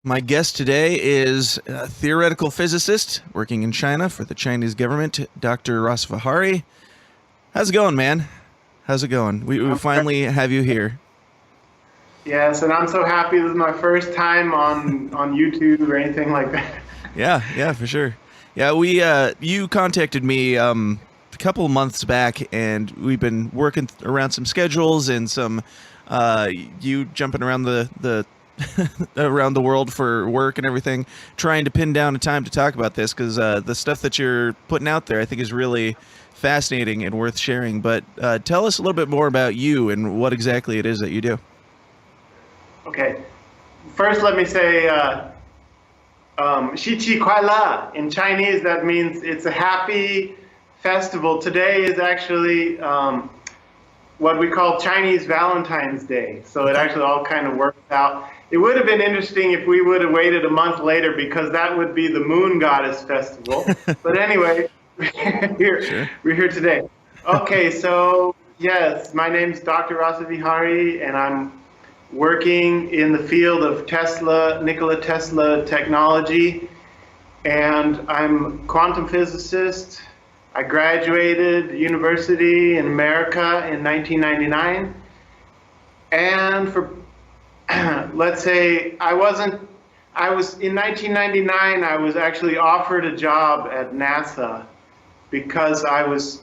My guest today is a theoretical physicist working in China for the Chinese government, Dr. Rasaviharii. How's it going, man? How's it going? We I'm finally have you here. Yes, and I'm so happy this is my first time on YouTube or anything like that. Yeah, for sure. Yeah, we you contacted me a couple of months back, and we've been working around some schedules and some you jumping around the around the world for work and everything, trying to pin down a time to talk about this because the stuff that you're putting out there, I think, is really fascinating and worth sharing. But tell us a little bit more about you and what exactly it is that you do. Okay, first let me say "Xi Qi Kuai Le." In Chinese, that means it's a happy festival. Today is actually what we call Chinese Valentine's Day, so it actually all kind of works out. It would have been interesting if we would have waited a month later because that would be the Moon Goddess Festival. But anyway, Sure. we're here today. Okay, so yes, my name's Dr. Rasaviharii, and I'm working in the field of Nikola Tesla technology, and I'm a quantum physicist. I graduated university in America in 1999, and for let's say I was in 1999. I was actually offered a job at NASA because I was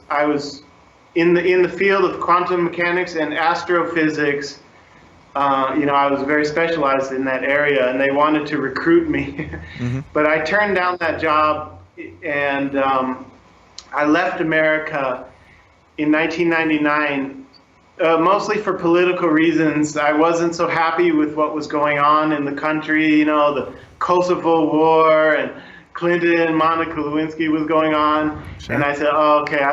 in the field of quantum mechanics and astrophysics. I was very specialized in that area, and they wanted to recruit me. Hmm. But I turned down that job, and I left America in 1999, mostly for political reasons. I wasn't so happy with what was going on in the country, the Kosovo War, and Clinton, Monica Lewinsky was going on. Sure. And I said, oh, okay,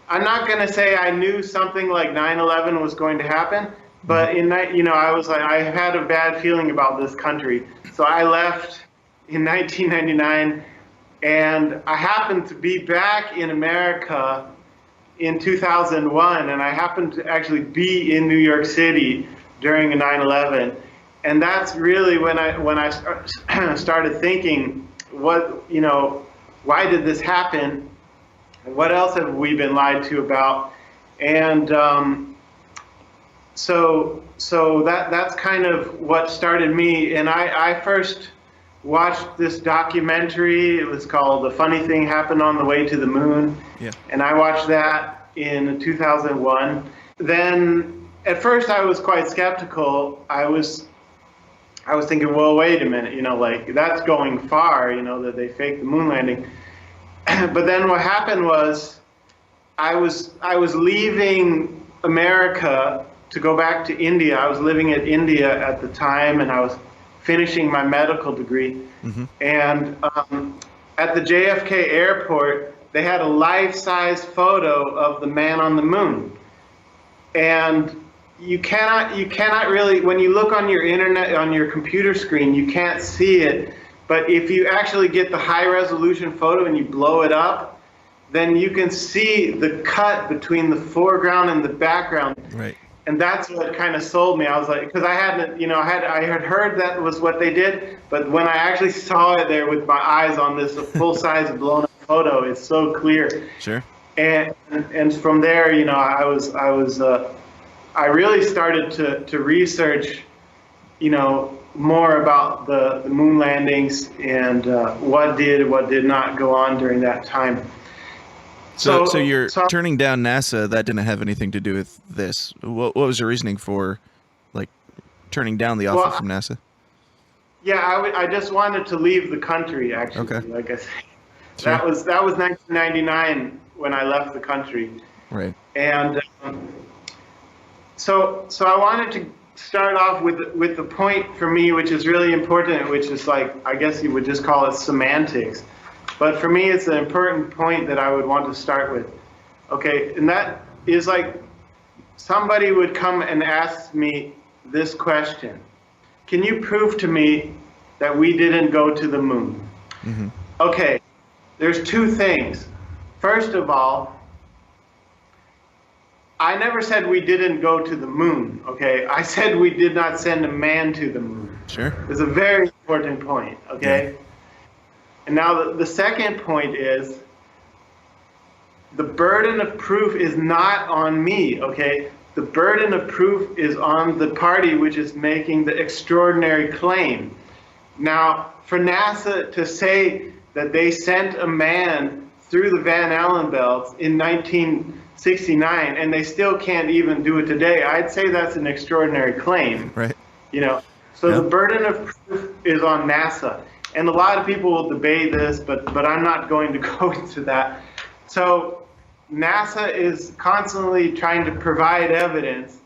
I'm not going to say I knew something like 9/11 was going to happen, but I was like, I had a bad feeling about this country. So I left in 1999, and I happened to be back in America in 2001, and I happened to actually be in New York City during 9/11, and that's really when I started thinking, why did this happen? What else have we been lied to about? And so that's kind of what started me. And I first watched this documentary. It was called "The Funny Thing Happened on the Way to the Moon." Yeah. And I watched that in 2001. Then at first I was quite skeptical. I was thinking, well, wait a minute, like that's going far, that they faked the moon landing. But then what happened was I was leaving America to go back to India. I was living in India at the time, and I was finishing my medical degree. Hmm. And at the JFK airport, they had a life-size photo of the man on the moon. And you cannot really, when you look on your internet, on your computer screen, you can't see it. But if you actually get the high-resolution photo and you blow it up, then you can see the cut between the foreground and the background. Right. And that's what kind of sold me. I was like, because I hadn't, I had heard that was what they did, but when I actually saw it there with my eyes on this full-size blown-up photo, it's so clear. Sure. And from there, I really started to research, more about the moon landings and what did not go on during that time. So you're So turning down NASA. That didn't have anything to do with this. What was your reasoning for, like, turning down the offer well, from NASA? yeah, I just wanted to leave the country. Actually, Okay. like I said, Sure. that was 1999 when I left the country, Right. and so I wanted to start off with the point for me, which is really important, which is like, I guess you would just call it semantics. But for me, it's an important point that I would want to start with. Okay, and that is like somebody would come and ask me this question: can you prove to me that we didn't go to the moon? Hmm. Okay, there's two things. First of all, I never said we didn't go to the moon, okay? I said we did not send a man to the moon. Sure. There's a very important point, okay? Yeah. And now the second point is the burden of proof is not on me, okay? The burden of proof is on the party which is making the extraordinary claim. Now, for NASA to say that they sent a man through the Van Allen belts in 1969 and they still can't even do it today, I'd say that's an extraordinary claim. Right. You know, so the burden of proof is on NASA. And a lot of people will debate this, but I'm not going to go into that. So NASA is constantly trying to provide evidence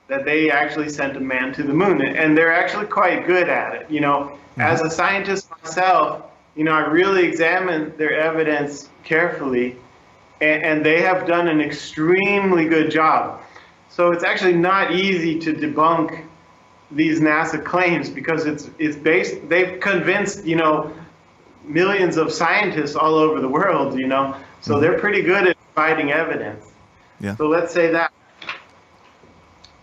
that they actually sent a man to the moon, and they're actually quite good at it. You know, as a scientist myself, you know, I really examined their evidence carefully, and they have done an extremely good job. So it's actually not easy to debunk these NASA claims because it's based, they've convinced, you know, millions of scientists all over the world, you know, so they're pretty good at providing evidence. Yeah. So let's say that.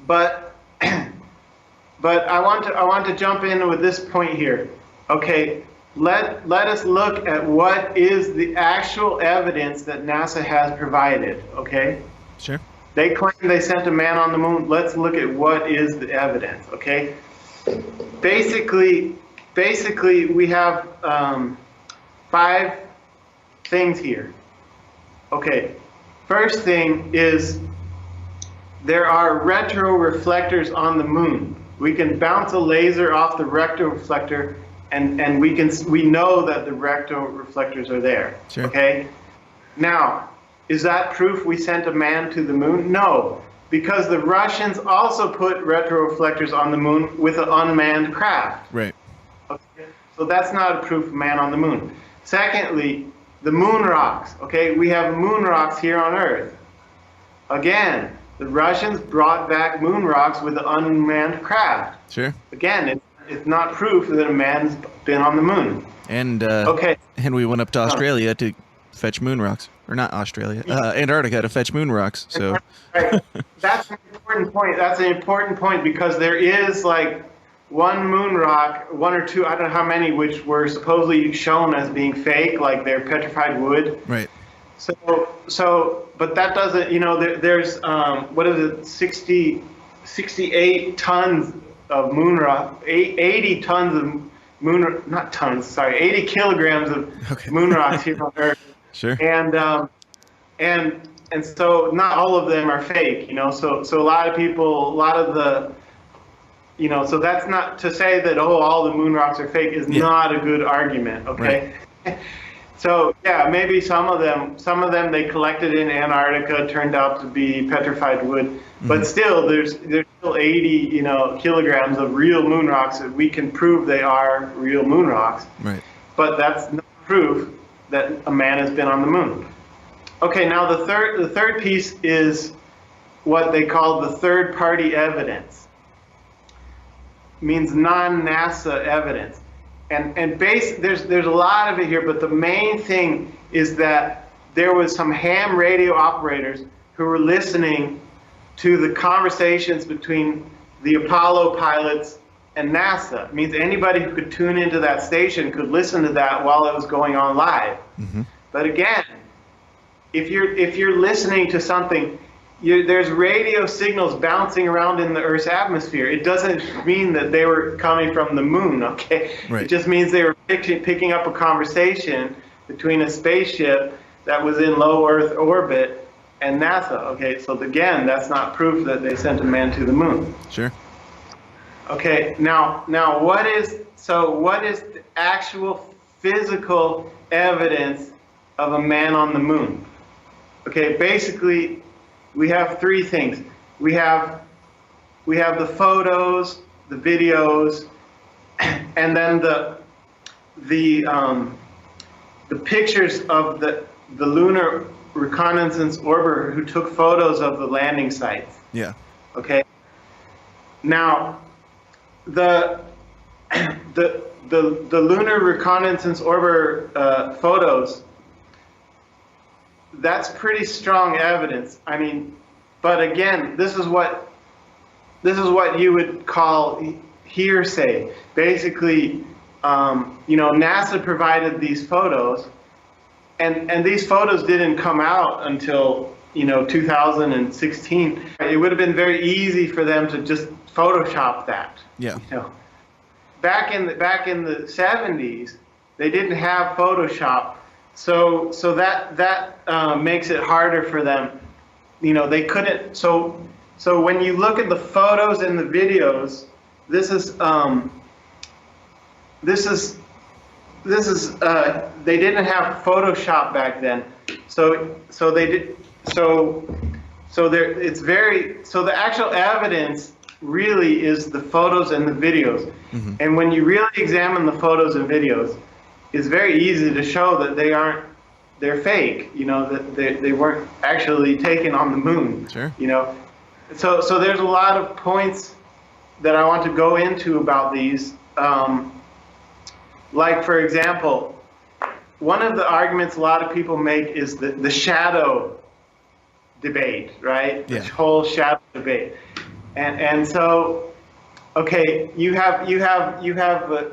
But I want to jump in with this point here. Okay, let us look at what is the actual evidence that NASA has provided, okay? Sure. They claim they sent a man on the moon. Let's look at what is the evidence, okay? Basically we have 5 things here. Okay, first thing is there are retroreflectors on the moon. We can bounce a laser off the retroreflector and we know that the retroreflectors are there, sure. Okay? Now, is that proof we sent a man to the moon? No, because the Russians also put retroreflectors on the moon with an unmanned craft. Right. Okay? So that's not a proof of man on the moon. Secondly, the moon rocks. Okay, we have moon rocks here on Earth. Again, the Russians brought back moon rocks with an unmanned craft. Sure. Again, it's not proof that a man's been on the moon. And okay. And we went up to Australia to fetch moon rocks. Or not Australia, Antarctica to fetch moon rocks. So right. That's an important point. That's an important point because there is like one moon rock, 1 or 2, I don't know how many, which were supposedly shown as being fake, like they're petrified wood. Right. So, but that doesn't, you know, there's what is it, 68 tons of moon rock, 80 tons of moon, not tons, sorry, 80 kilograms of moon rocks here on Earth. Sure. And so not all of them are fake, you know. So a lot of people, a lot of the, you know, so that's not to say that all the moon rocks are fake is not a good argument, okay? Right. So yeah, maybe some of them they collected in Antarctica turned out to be petrified wood, but still there's still 80, you know, kilograms of real moon rocks that we can prove they are real moon rocks. Right. But that's not proof that a man has been on the moon. Okay, now the third piece is what they call the third-party evidence. It means non-NASA evidence. And there's a lot of it here, but the main thing is that there was some ham radio operators who were listening to the conversations between the Apollo pilots and NASA. It means anybody who could tune into that station could listen to that while it was going on live. But again, if you're listening to something, there's radio signals bouncing around in the Earth's atmosphere. It doesn't mean that they were coming from the moon, okay? Right. It just means they were picking up a conversation between a spaceship that was in low Earth orbit and NASA, okay? So again, that's not proof that they sent a man to the moon. Sure. Okay, now what is the actual physical evidence of a man on the moon? Okay, basically we have 3 things. We have the photos, the videos, and then the pictures of the lunar reconnaissance orbiter who took photos of the landing sites. Yeah. Okay. Now, the lunar reconnaissance orbiter photos, that's pretty strong evidence. I mean, but again, this is what you would call hearsay. Basically, NASA provided these photos, and these photos didn't come out until 2016. It would have been very easy for them to just Photoshop that. Yeah. Back in the 70s, they didn't have Photoshop, so that makes it harder for them. They couldn't. So when you look at the photos and the videos, this is they didn't have Photoshop back then, so the actual evidence really is the photos and the videos. Mm-hmm. And when you really examine the photos and videos, it's very easy to show that they're fake, that they weren't actually taken on the moon. Sure. So there's a lot of points that I want to go into about these. Like, for example, one of the arguments a lot of people make is the shadow debate, right? Yeah. The whole shadow debate. And so, okay, you have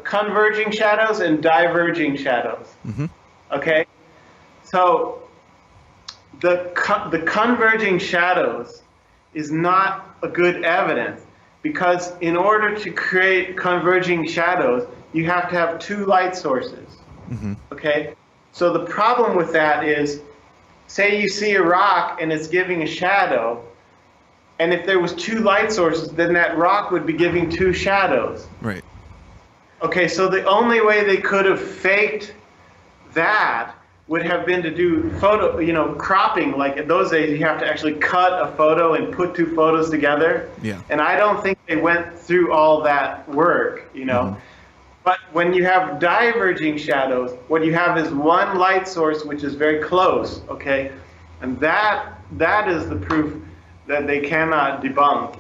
converging shadows and diverging shadows. Mm-hmm. Okay, so the converging shadows is not a good evidence, because in order to create converging shadows, you have to have two light sources. Mm-hmm. Okay, so the problem with that is, say you see a rock and it's giving a shadow, and if there was two light sources, then that rock would be giving two shadows. Right. Okay, so the only way they could have faked that would have been to do cropping. Like in those days, you have to actually cut a photo and put two photos together. Yeah. And I don't think they went through all that work, Mm-hmm. But when you have diverging shadows, what you have is one light source which is very close, okay? And that is the proof that they cannot debunk,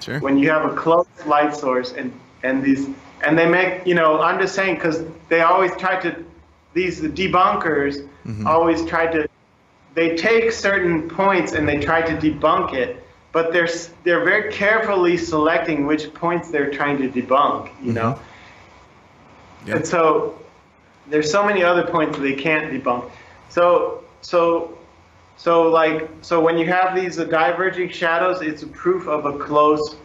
Sure. When you have a close light source and they make, I'm just saying, because they always try to, these debunkers Mm-hmm. always try to, they take certain points and they try to debunk it, but they're very carefully selecting which points they're trying to debunk, Mm-hmm. Yep. And so there's so many other points that they can't debunk. So when you have these diverging shadows, it's a proof of a close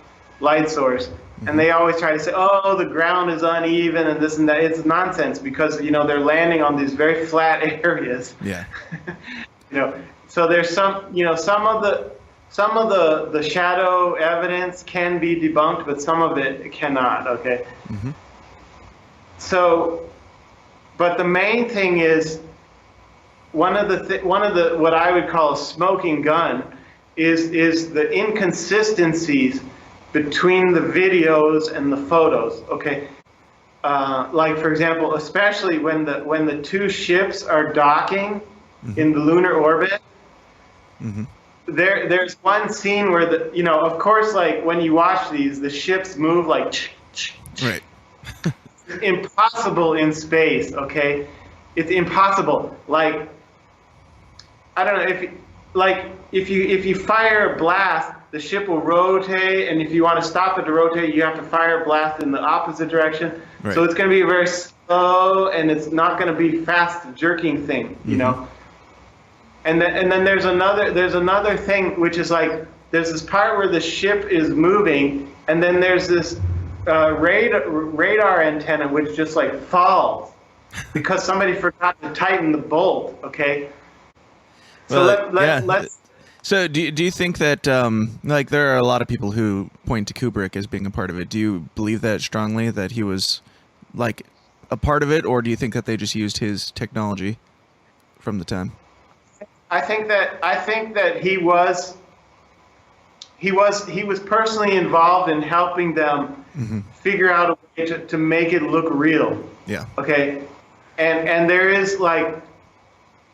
light source. Mm-hmm. And they always try to say, oh, the ground is uneven and this and that. It's nonsense, because they're landing on these very flat areas. Yeah. So there's some of the shadow evidence can be debunked, but some of it cannot. Okay. Mm-hmm. So, but the main thing is, one of the what I would call a smoking gun is the inconsistencies between the videos and the photos. Okay, like for example, especially when the two ships are docking Mm-hmm. in the lunar orbit. Mm-hmm. There's one scene where of course, like when you watch these, the ships move like. Right. Impossible in space, okay? It's impossible. Like, I don't know, if you fire a blast, the ship will rotate, and if you want to stop it to rotate, you have to fire a blast in the opposite direction. Right. So it's going to be a very slow, and it's not going to be fast jerking thing, Mm-hmm. And then there's another thing, which is like, there's this part where the ship is moving, and then there's this radar antenna which just like falls because somebody forgot to tighten the bolt. Okay, so let's. So do you think that there are a lot of people who point to Kubrick as being a part of it? Do you believe that strongly, that he was like a part of it, or do you think that they just used his technology from the time? I think that he was personally involved in helping them Mm-hmm. figure out a way to make it look real. Yeah. Okay, and there is like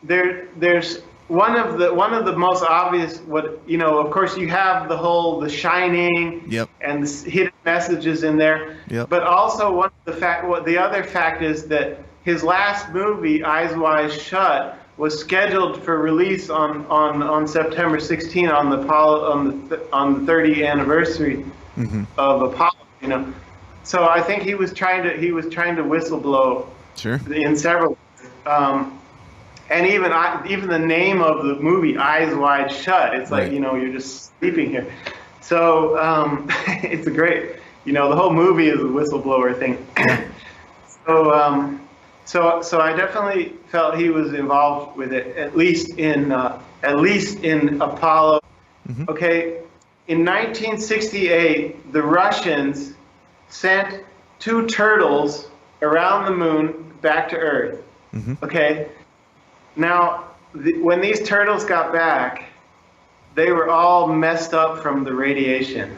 there's one of the most obvious, of course you have The Shining. Yep. And the hidden messages in there. Yep. But also the other fact is that his last movie, Eyes Wide Shut, was scheduled for release on September 16 on the 30th anniversary Mm-hmm. of Apollo. So I think he was trying to whistleblow Sure. in several. And even the name of the movie, Eyes Wide Shut, it's like, Right. you're just sleeping here. So it's a great, the whole movie is a whistleblower thing. So I definitely felt he was involved with it, at least in Apollo. Mm-hmm. Okay, in 1968, the Russians sent 2 turtles around the moon back to Earth. Mm-hmm. Okay, now when these turtles got back, they were all messed up from the radiation.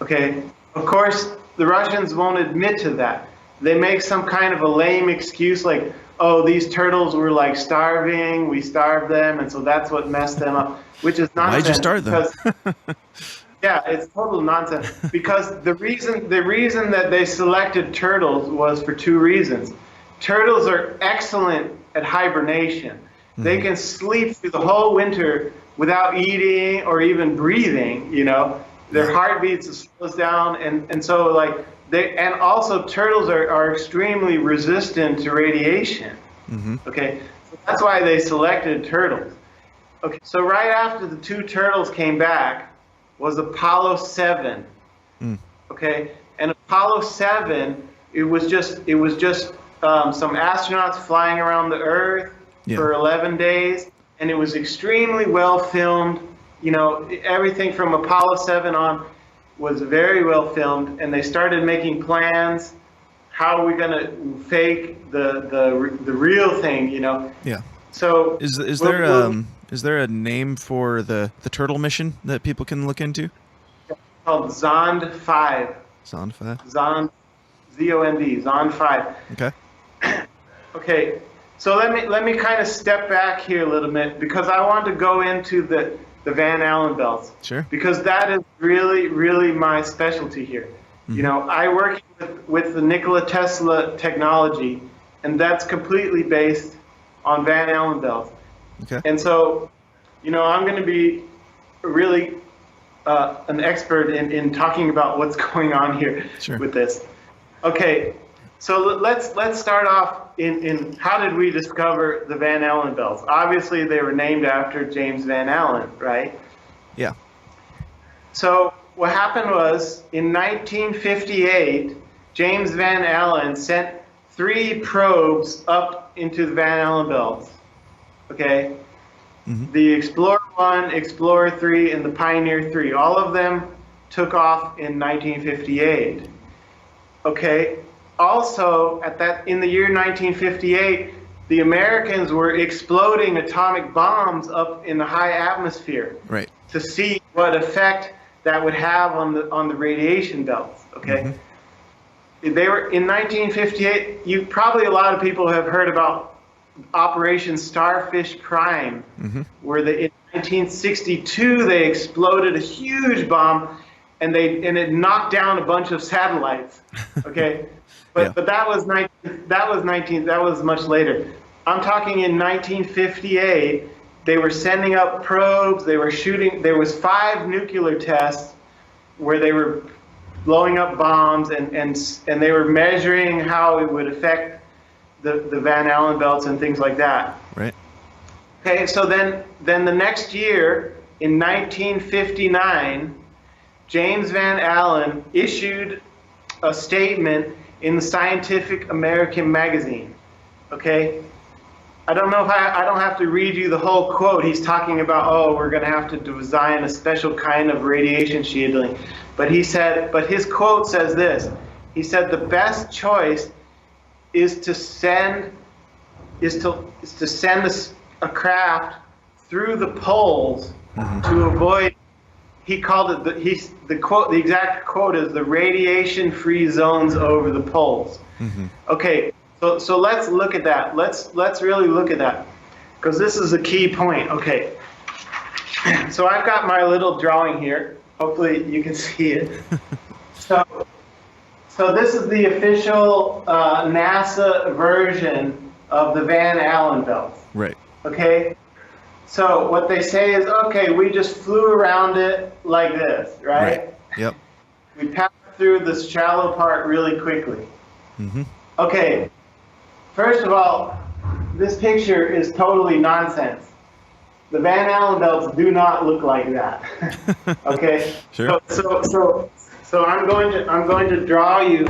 Okay, of course the Russians won't admit to that. They make some kind of a lame excuse like, oh, these turtles were like starving, we starved them, and so that's what messed them up, which is nonsense. Why'd you start them? Yeah, it's total nonsense. Because the reason that they selected turtles was for 2 reasons. Turtles are excellent at hibernation. Mm-hmm. They can sleep through the whole winter without eating or even breathing, Their heartbeat slows down, and so like and also turtles are extremely resistant to radiation. Mm-hmm. Okay, so that's why they selected turtles. Okay, so right after the 2 turtles came back was Apollo 7. Okay, and Apollo 7, it was just some astronauts flying around the Earth for 11 days, and it was extremely well filmed. Everything from Apollo 7 on was very well filmed, and they started making plans. How are we going to fake the real thing? Yeah. So is there a name for the turtle mission that people can look into? It's called Zond 5. Zond 5. Zond, Z-O-N-D, Zond 5. Okay. Okay. So let me kind of step back here a little bit, because I want to go into the Van Allen belts. Sure. Because that is really, really my specialty here. Mm-hmm. I work with the Nikola Tesla technology, and that's completely based on Van Allen belts. Okay. And so, I'm going to be really an expert in talking about what's going on here with this. Okay. So let's start off in how did we discover the Van Allen belts? Obviously, they were named after James Van Allen, right? Yeah. So what happened was, in 1958, James Van Allen sent 3 probes up into the Van Allen belts. Okay? Mm-hmm. The Explorer 1, Explorer 3, and the Pioneer 3. All of them took off in 1958. Okay? Also, in the year 1958, the Americans were exploding atomic bombs up in the high atmosphere, right, to see what effect that would have on the radiation belts. Okay, They were in 1958. A lot of people have heard about Operation Starfish Prime, where in 1962 they exploded a huge bomb, and it knocked down a bunch of satellites. Okay. But that was much later. I'm talking in 1958. They were sending up probes. They were shooting. There was 5 nuclear tests where they were blowing up bombs, and they were measuring how it would affect the Van Allen belts and things like that. Right. Okay. So then the next year, in 1959, James Van Allen issued a statement in the Scientific American magazine. Okay, I don't have to read you the whole quote. He's talking about, we're going to have to design a special kind of radiation shielding, but his quote says this. He said the best choice is to send a craft through the poles to avoid. He called it the exact quote is the radiation-free zones over the poles. Okay, so let's look at that. Let's really look at that, because this is a key point. Okay, so I've got my little drawing here. Hopefully you can see it. So this is the official NASA version of the Van Allen belt. Right. Okay. So what they say is, okay, we just flew around it like this, right? Yep. We passed through this shallow part really quickly. Mm-hmm. Okay, first of all, this picture is totally nonsense. The Van Allen belts do not look like that. Okay. Sure. So I'm going to draw you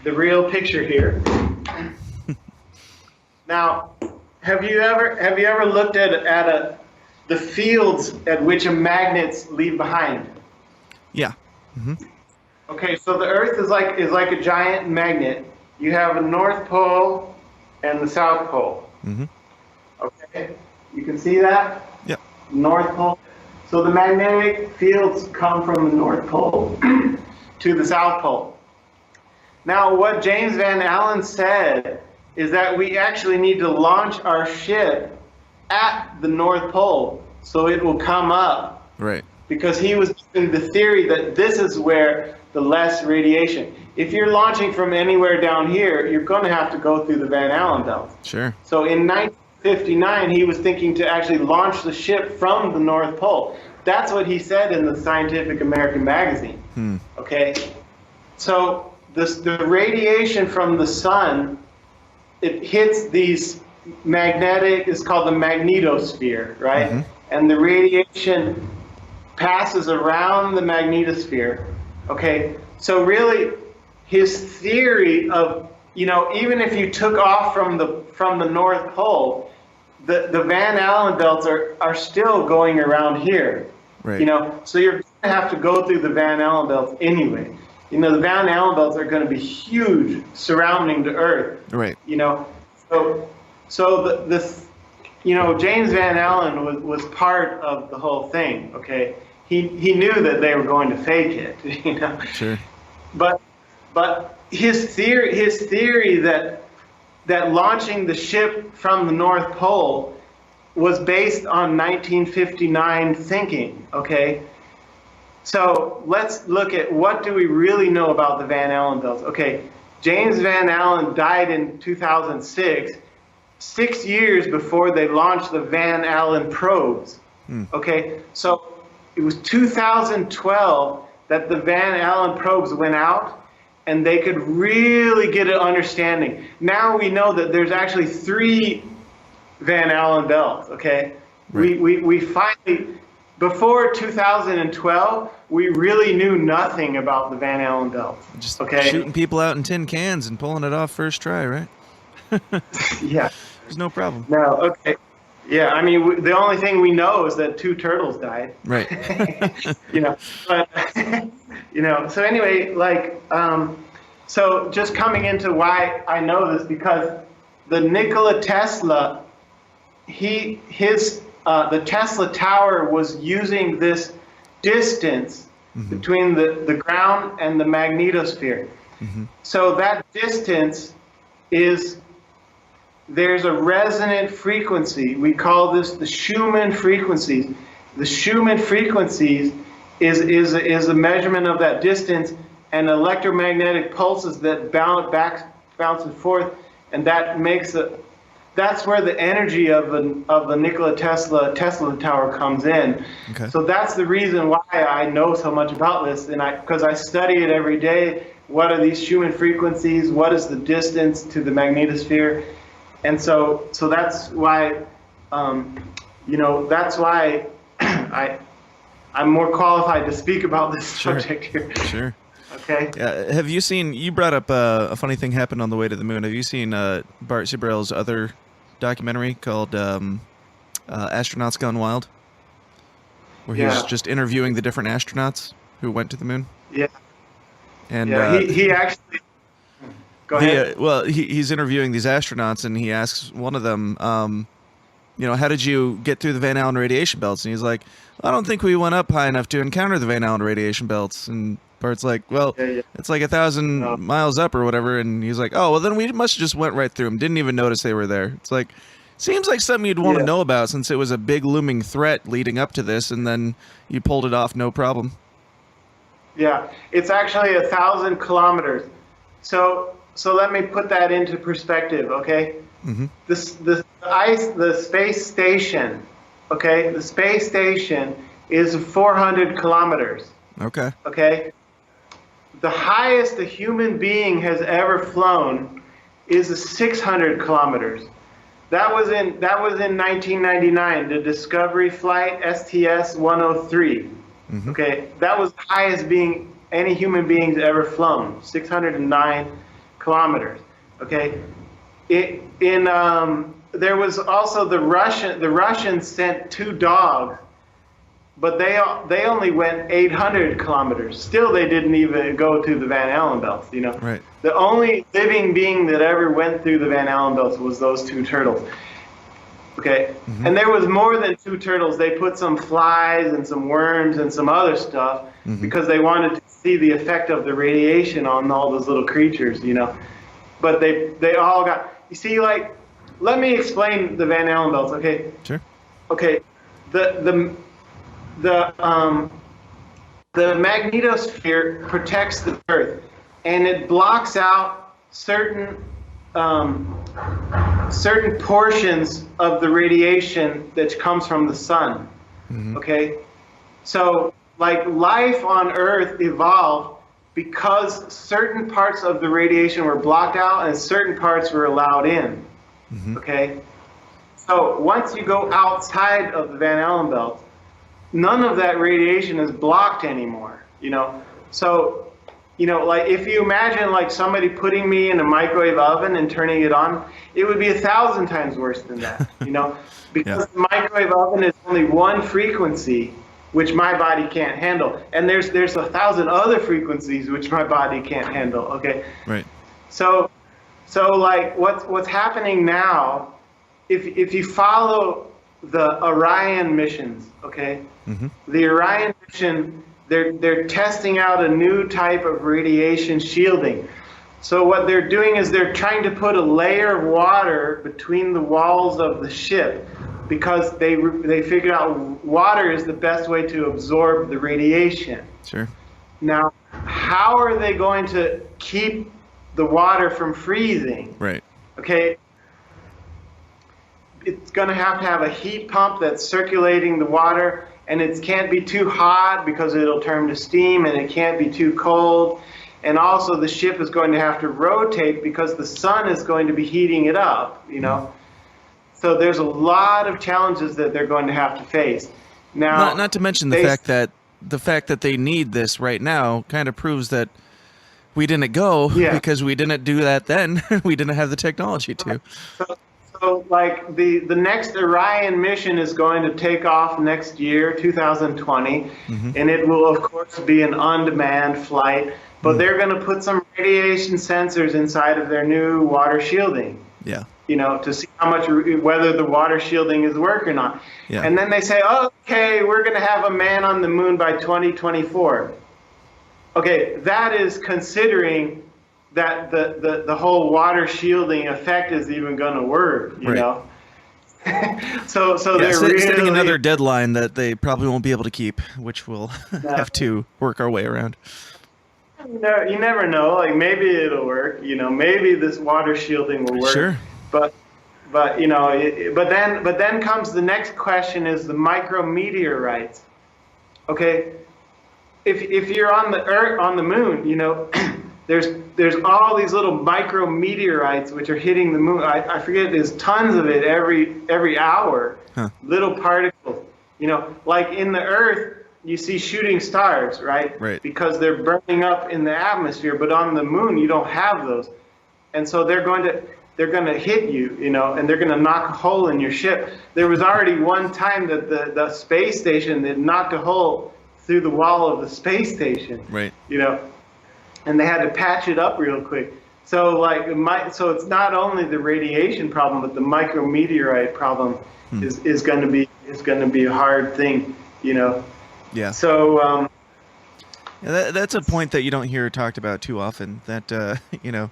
the real picture here. Now, have you ever looked at the fields at which magnets leave behind? Yeah. Mm-hmm. Okay, so the Earth is like a giant magnet. You have a North Pole and the South Pole. Mm-hmm. Okay, you can see that? Yep. North Pole. So the magnetic fields come from the North Pole to the South Pole. Now, what James Van Allen said is that we actually need to launch our ship at the North Pole so it will come up. Right. Because he was using the theory that this is where the less radiation. If you're launching from anywhere down here, you're going to have to go through the Van Allen belt. Sure. So in 1959, he was thinking to actually launch the ship from the North Pole. That's what he said in the Scientific American magazine. Okay? So the radiation from the sun, it hits these magnetic, it's called the magnetosphere, right? Mm-hmm. And the radiation passes around the magnetosphere. Okay, so really his theory of, even if you took off from the North Pole, the Van Allen belts are still going around here. Right. So you're going to have to go through the Van Allen belts anyway. The Van Allen belts are going to be huge surrounding the Earth. Right. So James Van Allen was part of the whole thing. Okay, he knew that they were going to fake it. Sure. But his theory that launching the ship from the North Pole was based on 1959 thinking. Okay. So let's look at what do we really know about the Van Allen belts. Okay, James Van Allen died in 2006, 6 years before they launched the Van Allen probes. Okay, so it was 2012 that the Van Allen probes went out and they could really get an understanding. Now we know that there's actually 3 Van Allen belts, okay? Right. We finally, before 2012, we really knew nothing about the Van Allen belts. Just okay? Shooting people out in tin cans and pulling it off first try, right? Yeah. There's no problem. No, okay. Yeah, I mean, the only thing we know is that 2 turtles died. Right. But, so anyway, so just coming into why I know this, because the Nikola Tesla, the Tesla tower was using this distance between the ground and the magnetosphere. So that distance there's a resonant frequency. We call this the Schumann frequencies. The Schumann frequencies is a measurement of that distance, and electromagnetic pulses that bounce and forth, and that's where the energy of the Nikola Tesla tower comes in. Okay. So that's the reason why I know so much about this, and because I study it every day. What are these Schumann frequencies? What is the distance to the magnetosphere? And so that's why, that's why I'm more qualified to speak about this subject here. Sure. Okay. Have you seen? You brought up a funny thing happened on the way to the moon. Have you seen Bart Sibrel's other documentary called "Astronauts Gone Wild," where he's just interviewing the different astronauts who went to the moon? Yeah. And he actually. Go ahead. He's interviewing these astronauts, and he asks one of them, how did you get through the Van Allen radiation belts? And he's like, I don't think we went up high enough to encounter the Van Allen radiation belts. And Bart's like, it's like 1,000 miles up or whatever. And he's like, oh, well, then we must have just went right through them. Didn't even notice they were there. It's like, seems like something you'd want to know about, since it was a big looming threat leading up to this, and then you pulled it off no problem. Yeah, it's actually 1,000 kilometers. So let me put that into perspective, okay? The space station, okay? The space station is 400 kilometers. Okay. Okay. the highest a human being has ever flown is 600 kilometers. That was in 1999, the Discovery flight STS-103. Okay, that was the highest being any human being's ever flown, 609 kilometers. Okay, there was also the Russians sent 2 dogs, but they only went 800 kilometers. Still, they didn't even go to the Van Allen belts. You know, Right. The only living being that ever went through the Van Allen belts was those 2 turtles. Okay, and there was more than 2 turtles. They put some flies and some worms and some other stuff because they wanted to see the effect of the radiation on all those little creatures. You know, but they all got. You see, like, let me explain the Van Allen belts. Okay. Sure. Okay, the magnetosphere protects the Earth, and it blocks out certain portions of the radiation that comes from the sun. Okay, so like life on Earth evolved because certain parts of the radiation were blocked out and certain parts were allowed in. Okay, so once you go outside of the Van Allen belt, none of that radiation is blocked anymore, you know. So, you know, like if you imagine like somebody putting me in a microwave oven and turning it on, it would be 1,000 times worse than that, you know, because the microwave oven is only one frequency which my body can't handle, and there's 1,000 other frequencies which my body can't handle. Okay. Right. So like what's happening now, if you follow the Orion missions, okay, the Orion mission, they're testing out a new type of radiation shielding. So what they're doing is they're trying to put a layer of water between the walls of the ship because they figured out water is the best way to absorb the radiation. Sure. Now, how are they going to keep the water from freezing? Right. Okay. It's going to have a heat pump that's circulating the water, and it can't be too hot because it'll turn to steam, and it can't be too cold. And also the ship is going to have to rotate because the sun is going to be heating it up, you know. So there's a lot of challenges that they're going to have to face. Now, Not to mention the fact that they need this right now kind of proves that we didn't go because we didn't do that then. We didn't have the technology to. So like the next Orion mission is going to take off next year, 2020, and it will of course be an on-demand flight, but they're going to put some radiation sensors inside of their new water shielding. Yeah. You know, to see how much, whether the water shielding is working or not. Yeah. And then they say, okay, we're going to have a man on the moon by 2024. Okay, that is considering that the whole water shielding effect is even going to work, you know. so they're setting another deadline that they probably won't be able to keep, which we'll have to work our way around. You never know. Like maybe it'll work. You know, maybe this water shielding will work. Sure. But you know, but then comes the next question: is the micrometeorites? Okay, if you're on the Earth, on the moon, you know, there's all these little micrometeorites which are hitting the moon. I forget. There's tons of it every hour. Little particles. You know, like in the Earth, you see shooting stars, right? Right. Because they're burning up in the atmosphere. But on the moon, you don't have those, and so they're going to hit you, you know, and they're going to knock a hole in your ship. There was already one time that the space station, they knocked a hole through the wall of the space station. Right. You know, and they had to patch it up real quick. So like so it's not only the radiation problem, but the micrometeorite problem is going to be a hard thing, you know. Yeah. So that's a point that you don't hear talked about too often. That you know,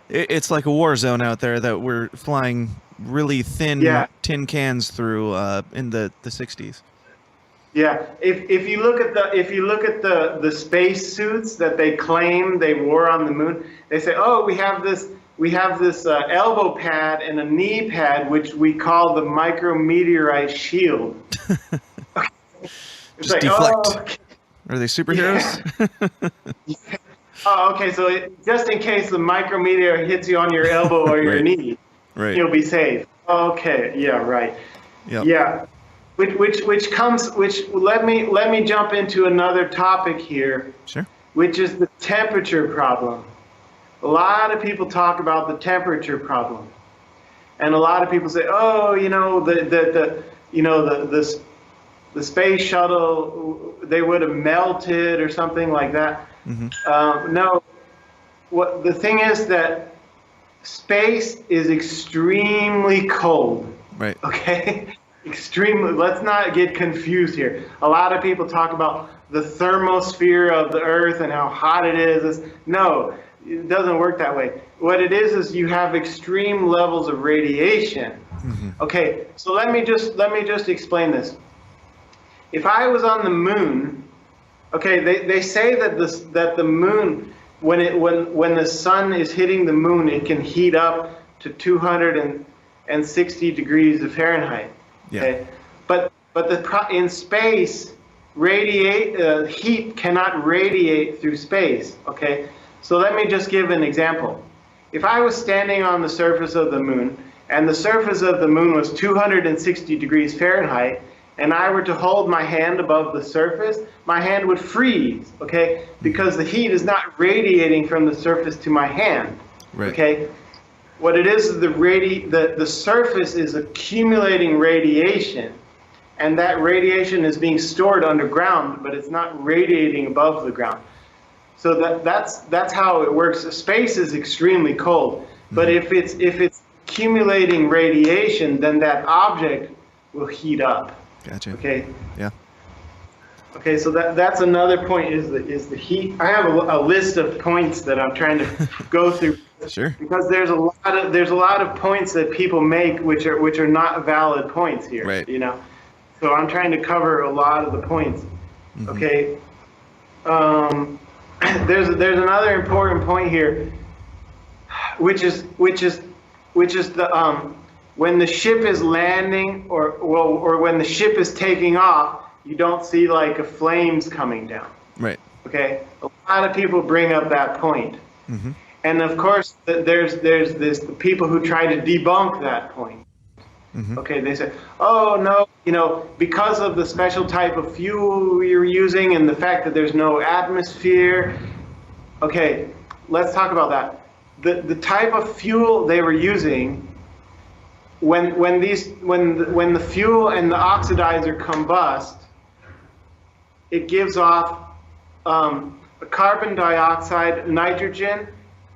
it's like a war zone out there that we're flying really thin tin cans through in the 60s. Yeah, if you look at the space suits that they claim they wore on the moon, they say, oh, we have this elbow pad and a knee pad which we call the micrometeorite shield. Just like, deflect. Okay. Are they superheroes? Oh, okay. So just in case the micrometeor hits you on your elbow or your Right. knee, Right. you'll be safe. Okay. Yeah. Right. Yep. Yeah. Which let me jump into another topic here, Sure. which is the temperature problem. A lot of people talk about the temperature problem, and a lot of people say, "Oh, the space shuttle, they would have melted or something like that." No, what the thing is that space is extremely cold. Right. Okay, extremely. Let's not get confused here. A lot of people talk about the thermosphere of the Earth and how hot it is. No, it doesn't work that way. What it is you have extreme levels of radiation. Okay, so let me just explain this. If I was on the moon, okay, they say that the moon, when the sun is hitting the moon, it can heat up to 260 degrees of Fahrenheit. Okay, but in space, heat cannot radiate through space. Okay, so let me just give an example. If I was standing on the surface of the moon, and the surface of the moon was 260 degrees Fahrenheit, and I were to hold my hand above the surface, my hand would freeze, okay? Because the heat is not radiating from the surface to my hand, okay? What it is the surface is accumulating radiation, and that radiation is being stored underground, but it's not radiating above the ground. So that's how it works. Space is extremely cold, but if it's accumulating radiation, then that object will heat up. Gotcha. Okay. Yeah. Okay, so that's another point is the heat. I have a list of points that I'm trying to go through. Sure. Because there's a lot of points that people make which are not valid points here. Right. You know, so I'm trying to cover a lot of the points. Okay. There's another important point here, which is the when the ship is landing or when the ship is taking off, you don't see like a flames coming down. Right. Okay, a lot of people bring up that point, and of course there's the people who try to debunk that point. Okay, they say, oh no, because of the special type of fuel you're using and the fact that there's no atmosphere. Okay, let's talk about that. The type of fuel they were using, when the fuel and the oxidizer combust, it gives off carbon dioxide, nitrogen,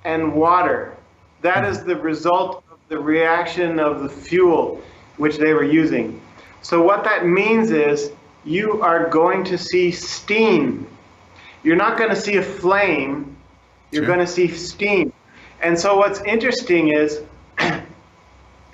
and water. That is the result of the reaction of the fuel which they were using. So what that means is you are going to see steam. You're not going to see a flame. You're going to see steam. And so what's interesting is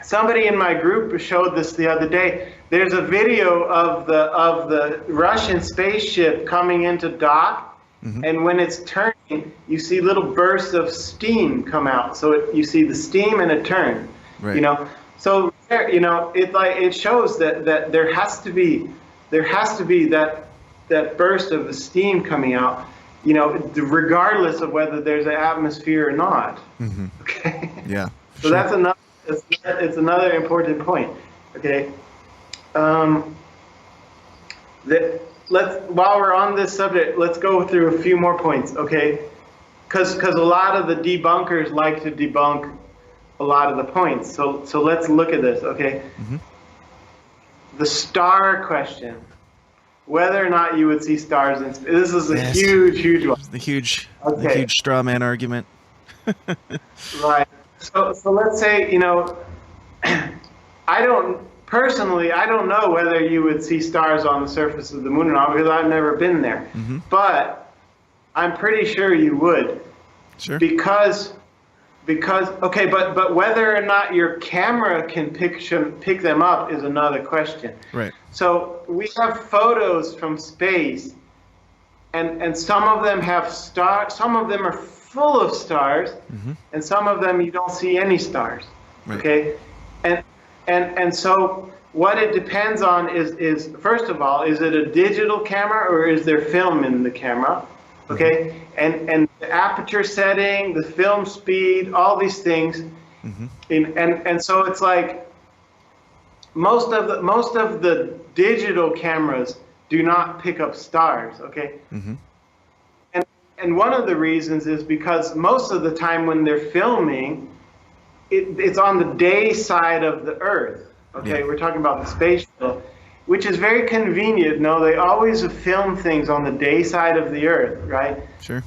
somebody in my group showed this the other day. There's a video of the Russian spaceship coming into dock, and when it's turning, you see little bursts of steam come out. So you see the steam and a turn. Right. You know, so it shows that there has to be that burst of the steam coming out. You know, regardless of whether there's an atmosphere or not. Okay. Yeah. So that's another. It's another important point. Okay. While we're on this subject, let's go through a few more points. Okay. Because a lot of the debunkers like to debunk a lot of the points. So let's look at this. Okay. The star question. Whether or not you would see stars in space. This is a huge one. The huge straw man argument. Right. So let's say, I don't know whether you would see stars on the surface of the moon or not, because I've never been there. But I'm pretty sure you would. Sure. Because okay, but whether or not your camera can pick them up is another question. Right. So we have photos from space, and some of them have stars. Some of them are full of stars, and some of them you don't see any stars. Right. Okay, and so what it depends on is first of all, is it a digital camera or is there film in the camera? Okay, and the aperture setting, the film speed, all these things, and so it's like most of the digital cameras do not pick up stars. Okay, and one of the reasons is because most of the time when they're filming, it's on the day side of the Earth. Okay, Yeah. we're talking about the space shuttle, which is very convenient. No, they always film things on the day side of the Earth, right? Sure.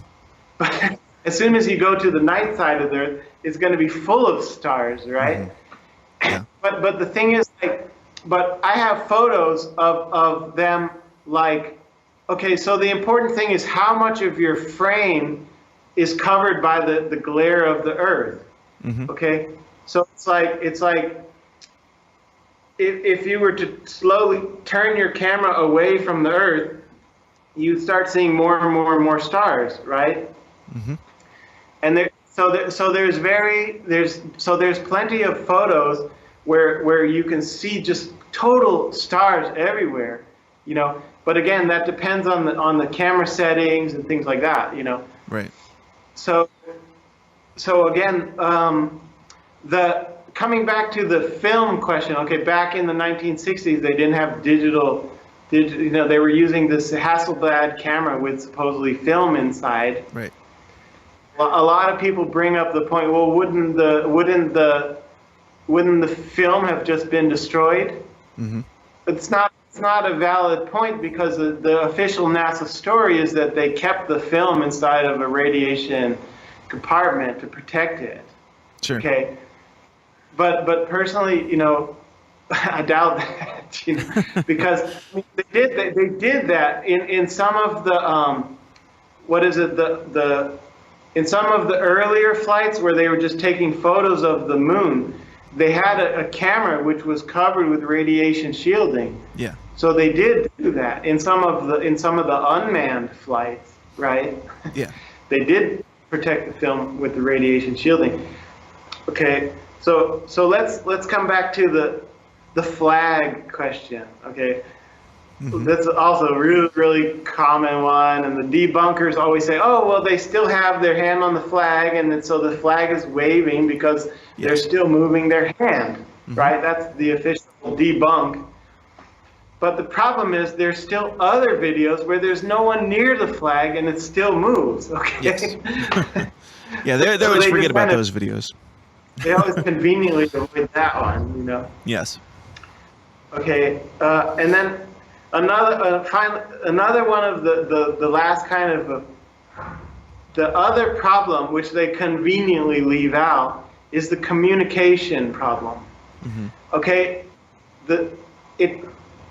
But as soon as you go to the night side of the Earth, it's going to be full of stars, right? Yeah. But the thing is, like, but I have photos of them, like, okay, so the important thing is how much of your frame is covered by the glare of the Earth. Okay, so it's like if you were to slowly turn your camera away from the Earth, you start seeing more and more and more stars, right? And there's plenty of photos where you can see just total stars everywhere, you know. But again, that depends on the camera settings and things like that, you know. Right. So again, coming back to the film question. Okay, back in the 1960s, they didn't have digital. You know, they were using this Hasselblad camera with supposedly film inside. Right. A lot of people bring up the point. Well, wouldn't the film have just been destroyed? It's not a valid point, because the official NASA story is that they kept the film inside of a radiation compartment to protect it. Sure. Okay. But personally, you know, I doubt that, you know, because they did that in some of the in some of the earlier flights where they were just taking photos of the moon. They had a camera which was covered with radiation shielding. Yeah. So they did do that in some of the unmanned flights, right? Yeah. They did protect the film with the radiation shielding. Okay, so let's come back to the flag question. Okay, that's also a really common one, and the debunkers always say, oh well, they still have their hand on the flag, and so the flag is waving because they're still moving their hand, right? That's the official debunk. But the problem is there's still other videos where there's no one near the flag and it still moves. Okay. Yes. Yeah, they always forget about those videos. They always conveniently avoid that one, you know. Yes. Okay, and then another one of the last kind of the other problem, which they conveniently leave out, is the communication problem. Okay,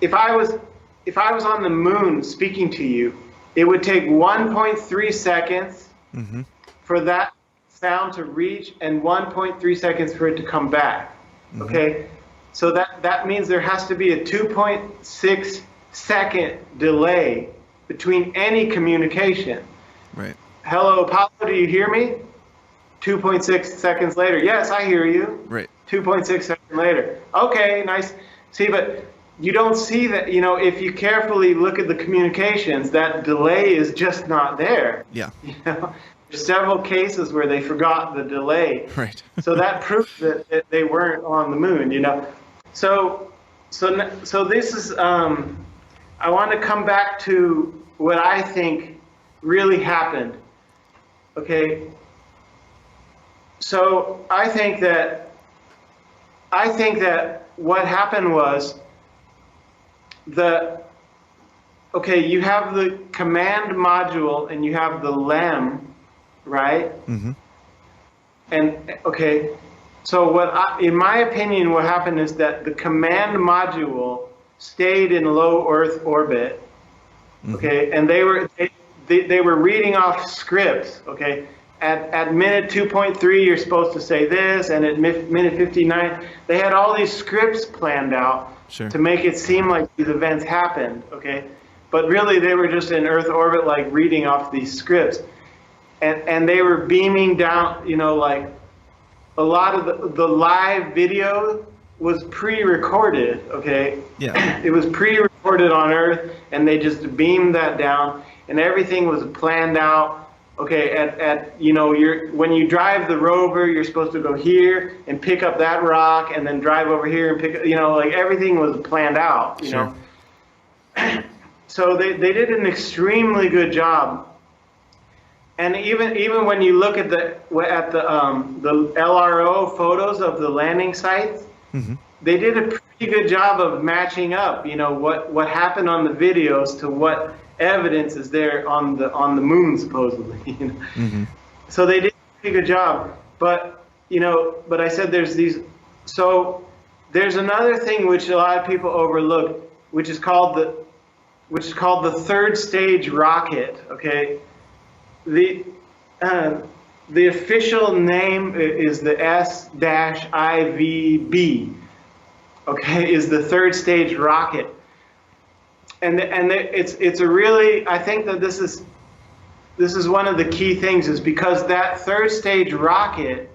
if I was on the moon speaking to you, it would take 1.3 seconds for that sound to reach and 1.3 seconds for it to come back. Okay, so that means there has to be a 2.6 second delay between any communication. Right. Hello, Apollo, do you hear me? 2.6 seconds later. Yes, I hear you. Right. 2.6 seconds later. Okay, nice. See, but you don't see that, you know, if you carefully look at the communications, that delay is just not there. Yeah. You know, there's several cases where they forgot the delay. Right. So that proves that they weren't on the moon, you know. So this is, I want to come back to what I think really happened. Okay. So I think that what happened was you have the command module and you have the LEM, right? And okay, so in my opinion, what happened is that the command module stayed in low Earth orbit, okay, and they were reading off scripts, okay. At minute 2.3, you're supposed to say this, and at minute 59, they had all these scripts planned out to make it seem like these events happened, okay? But really, they were just in Earth orbit, like reading off these scripts. And they were beaming down, you know, like a lot of the live video was pre-recorded, okay? Yeah. It was pre-recorded on Earth, and they just beamed that down. and everything was planned out. Okay, at you know, when you drive the rover, you're supposed to go here and pick up that rock, and then drive over here and pick up, you know, like everything was planned out, you Sure. know. So they did an extremely good job. And even when you look at the LRO photos of the landing sites, Mm-hmm. they did a pretty good job of matching up, you know, what happened on the videos to what evidence is there on the moon, supposedly. You know? Mm-hmm. So they did a pretty good job. But you know, but I said there's these. So there's another thing which a lot of people overlook, which is called the third stage rocket. Okay, the official name is the S-IVB. Okay, is the third stage rocket. And it's a really, I think that this is one of the key things, is because that third stage rocket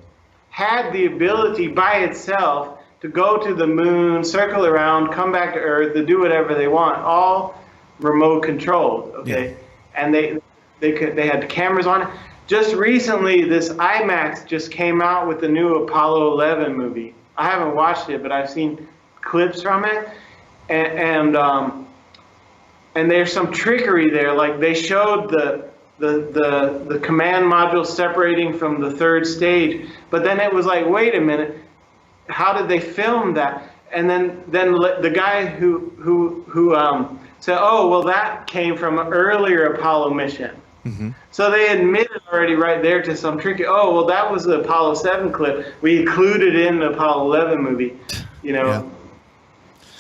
had the ability by itself to go to the moon, circle around, come back to Earth, to do whatever they want, all remote controlled. Okay, yeah. And they had cameras on it. Just recently, this IMAX just came out with the new Apollo 11 movie. I haven't watched it, but I've seen clips from it, and there's some trickery there. Like they showed the command module separating from the third stage, but then it was like, wait a minute, how did they film that? And then the guy who said, oh well, that came from an earlier Apollo mission. Mm-hmm. So they admitted already right there to some tricky. Oh well, that was the Apollo 7 clip. We included in the Apollo 11 movie, you know. Yeah.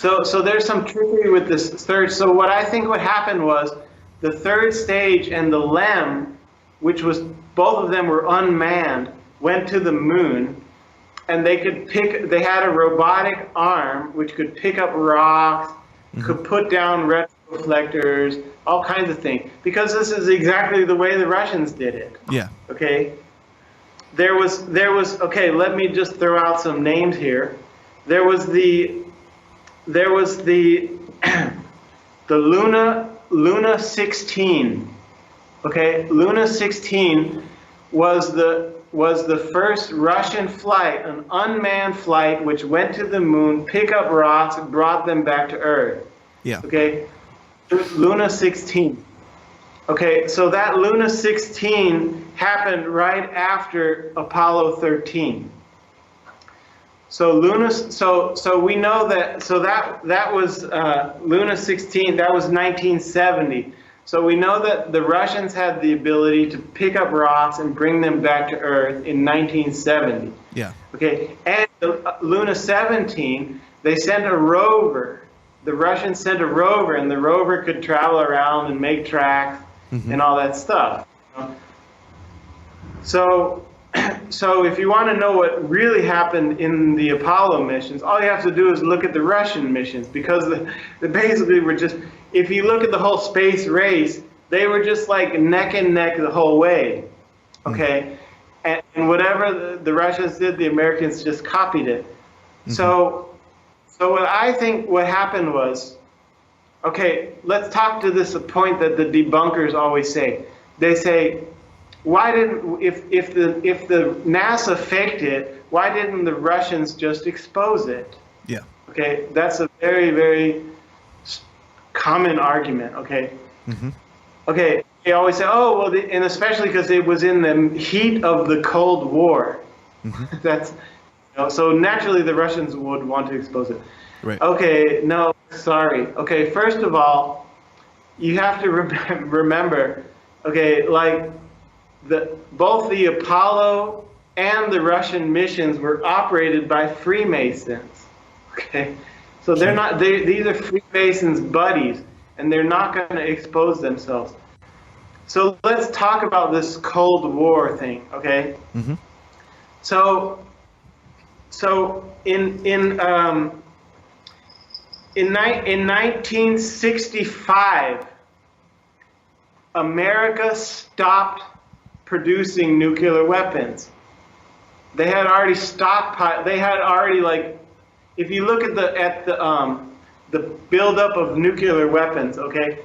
So there's some trickery with this third. So what I think what happened was the third stage and the LEM, which was both of them were unmanned, went to the moon, and they had a robotic arm which could pick up rocks, mm-hmm. could put down retroflectors, all kinds of things. Because this is exactly the way the Russians did it. Yeah. Okay. There was okay. Let me just throw out some names here. There was the Luna 16. Okay, Luna 16 was the first Russian flight, an unmanned flight, which went to the moon, pick up rocks, and brought them back to Earth. Yeah. Okay, Luna 16. Okay, so that Luna 16 happened right after Apollo 13. So we know that. So that was Luna 16. That was 1970. So we know that the Russians had the ability to pick up rocks and bring them back to Earth in 1970. Yeah. Okay. And Luna 17, they sent a rover. The Russians sent a rover, and the rover could travel around and make tracks, mm-hmm. and all that stuff. So if you want to know what really happened in the Apollo missions, all you have to do is look at the Russian missions, because they basically were just, if you look at the whole space race, they were just like neck and neck the whole way, okay? And whatever the Russians did, the Americans just copied it. Mm-hmm. So what I think what happened was, okay, let's talk to this point that the debunkers always say. They say, why didn't, if the NASA faked it, why didn't the Russians just expose it? Yeah. Okay, that's a very, very common argument. Okay. Mm-hmm. Okay, they always say, oh well, and especially because it was in the heat of the Cold War. Mm-hmm. That's, so naturally the Russians would want to expose it. Right. Okay, no, sorry. Okay, first of all, you have to remember. Okay, like. Both the Apollo and the Russian missions were operated by Freemasons. Okay, so they're not. These are Freemasons' buddies, and they're not going to expose themselves. So let's talk about this Cold War thing. Okay. Mm-hmm. So in 1965, America stopped producing nuclear weapons. They had already stockpiled. They had already, like, if you look at the buildup of nuclear weapons, okay,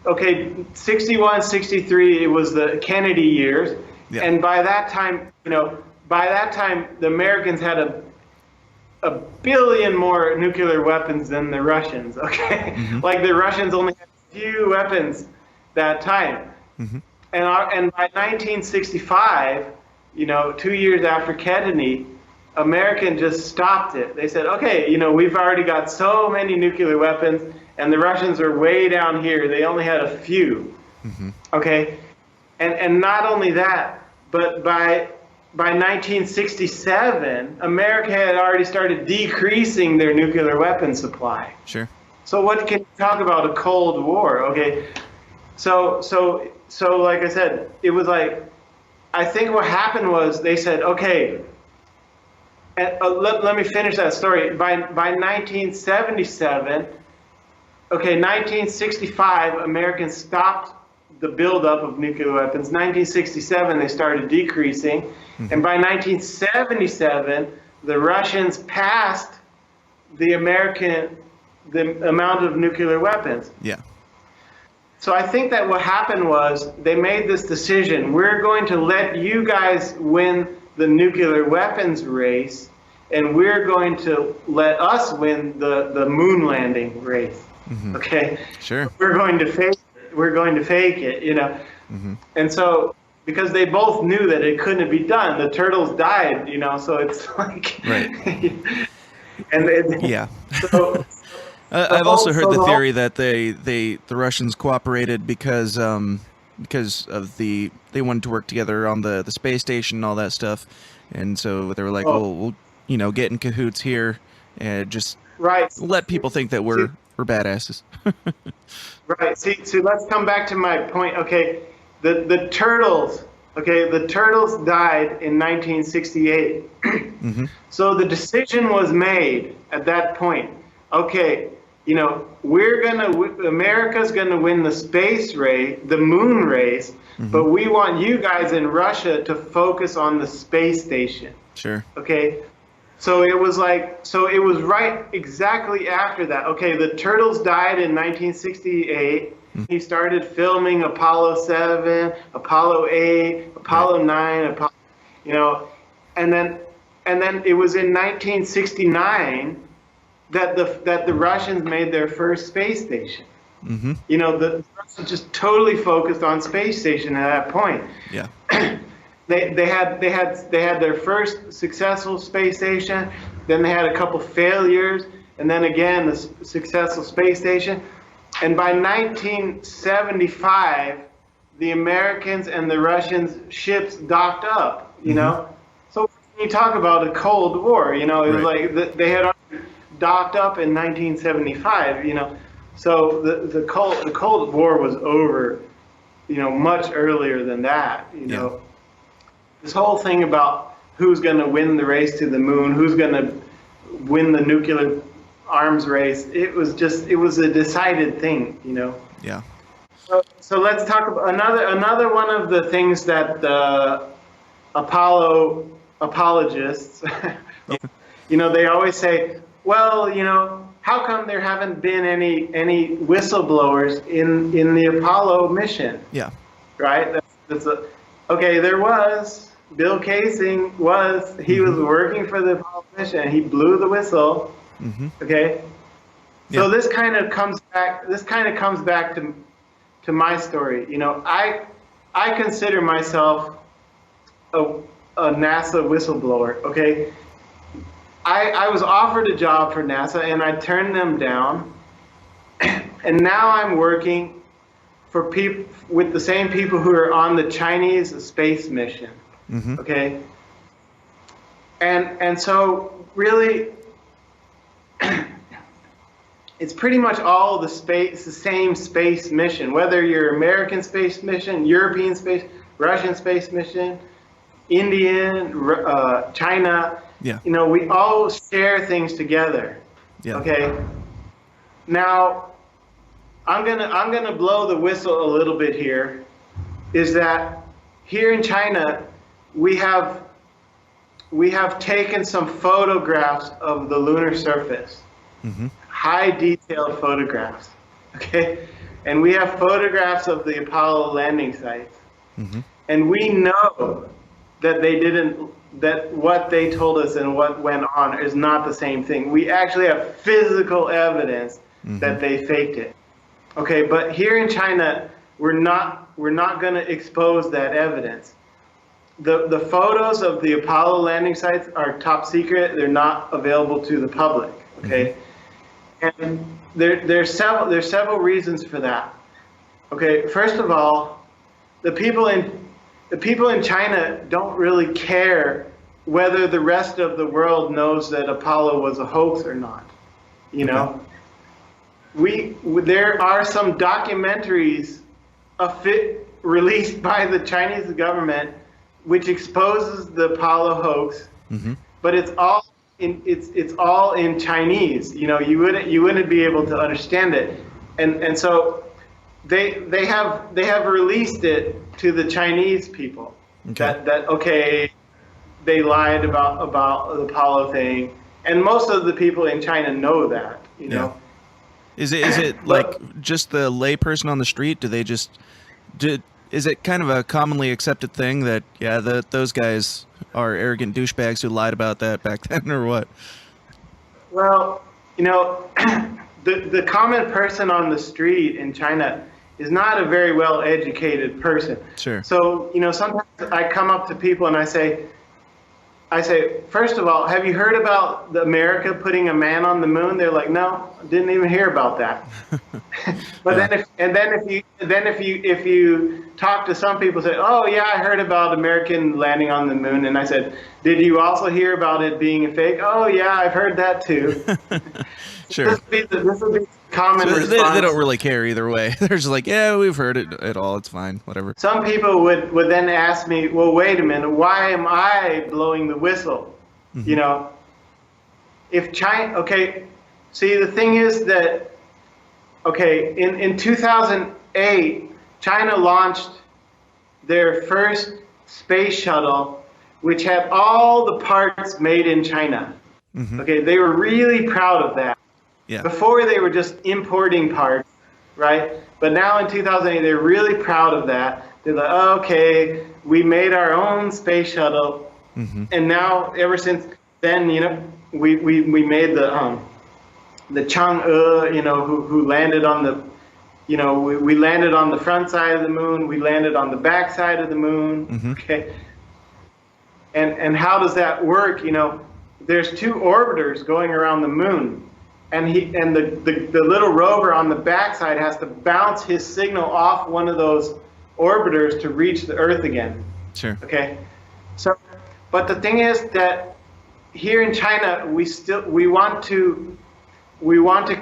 okay, 61, 63, it was the Kennedy years. Yeah. And by that time, the Americans had a billion more nuclear weapons than the Russians, okay? Mm-hmm. Like the Russians only had a few weapons that time. Mm-hmm. And by 1965, 2 years after Kennedy, American just stopped it. They said, okay, we've already got so many nuclear weapons, and the Russians are way down here. They only had a few, Mm-hmm. okay? And not only that, but by 1967, America had already started decreasing their nuclear weapon supply. Sure. So what can you talk about a Cold War? Okay, so like I said, it was like, I think what happened was they said, okay, and, let me finish that story. By 1977, okay, 1965, Americans stopped the buildup of nuclear weapons. 1967, they started decreasing. Mm-hmm. And by 1977, the Russians passed the amount of nuclear weapons. Yeah. So I think that what happened was they made this decision. We're going to let you guys win the nuclear weapons race, and we're going to let us win the moon landing race. Mm-hmm. Okay? Sure. We're going to fake it. We're going to fake it, Mm-hmm. And so, because they both knew that it couldn't be done, the turtles died, so it's like, Right. Yeah. So, I've also heard the theory that the Russians cooperated because of they wanted to work together on the space station and all that stuff, and so they were like, we'll get in cahoots here and just right. let people think that we're badasses. Right. See, let's come back to my point. Okay, the turtles. Okay, the turtles died in 1968. Mm-hmm. So the decision was made at that point. Okay, America's gonna win the space race, the moon race, Mm-hmm. but we want you guys in Russia to focus on the space station. Sure. Okay. So it was right exactly after that. Okay, the turtles died in 1968. Mm-hmm. He started filming Apollo 7, Apollo 8, Apollo 9, and then it was in 1969 that the Russians made their first space station. Mm-hmm. The Russians just totally focused on space station at that point. Yeah. They had their first successful space station, then they had a couple failures, and then again the successful space station. And by 1975, the Americans and the Russians ships docked up. Mm-hmm. So when you talk about a Cold War, it was Right. like they had already docked up in 1975. So the Cold War was over, much earlier than that. Yeah. This whole thing about who's going to win the race to the moon, who's going to win the nuclear arms race, it was a decided thing, Yeah. So let's talk about another one of the things that the Apollo apologists, they always say, well, how come there haven't been any whistleblowers in the Apollo mission? Yeah. Right? Okay, there was. Bill Casing was working for the Apollo mission, and he blew the whistle. Mm-hmm. Okay, so Yeah. this kind of comes back to my story. I consider myself a NASA whistleblower. Okay, I was offered a job for NASA and I turned them down, and now I'm working for people with the same people who are on the Chinese space mission. Mm-hmm. Okay, and so really, it's pretty much all the same space mission. Whether you're American space mission, European space, Russian space mission, Indian, China. Yeah. We all share things together. Yeah. Okay. Now, I'm gonna blow the whistle a little bit here. Is that here in China, we have taken some photographs of the lunar surface. Mm-hmm. High detailed photographs. Okay. and we have photographs of the Apollo landing sites. Mm-hmm. And we know that they didn't, that what they told us and what went on is not the same thing. We actually have physical evidence that they faked it. Okay, but here in China, we're not going to expose that evidence. The photos of the Apollo landing sites are top secret. They're not available to the public. Okay, and there's several reasons for that. Okay, first of all, the people in China don't really care whether the rest of the world knows that Apollo was a hoax or not. You know, there are some documentaries released by the Chinese government which exposes the Apollo hoax, but it's all in Chinese. You know, you wouldn't be able to understand it, and so they have released it to the Chinese people that they lied about the Apollo thing, and most of the people in China know that. You know, is it like just the layperson on the street? Is it kind of a commonly accepted thing that those guys are arrogant douchebags who lied about that back then, or what? Well, you know, the common person on the street in China is not a very well educated person. Sure. So, you know, sometimes I come up to people and I say, first of all, have you heard about America putting a man on the moon? They're like, no, didn't even hear about that. But if you talk to some people, say, oh yeah, I heard about American landing on the moon, and I said, did you also hear about it being a fake? Oh yeah, I've heard that too. Sure. This would be common response. They don't really care either way. They're just like, yeah, we've heard it at all. It's fine, whatever. Some people would then ask me, well, wait a minute, why am I blowing the whistle? You know, if China, see, the thing is that, in 2008, China launched their first space shuttle, which had all the parts made in China. They were really proud of that. Yeah. Before they were just importing parts, right? But now in 2008, they're really proud of that. They're like, oh, okay, we made our own space shuttle, and now ever since then, you know, we made the Chang'e, you know, who landed on the, you know, we landed on the front side of the moon, we landed on the back side of the moon, okay. And how does that work? You know, there's two orbiters going around the moon. And the little rover on the backside has to bounce his signal off one of those orbiters to reach the Earth again. Sure. Okay. So, but the thing is that here in China, we want to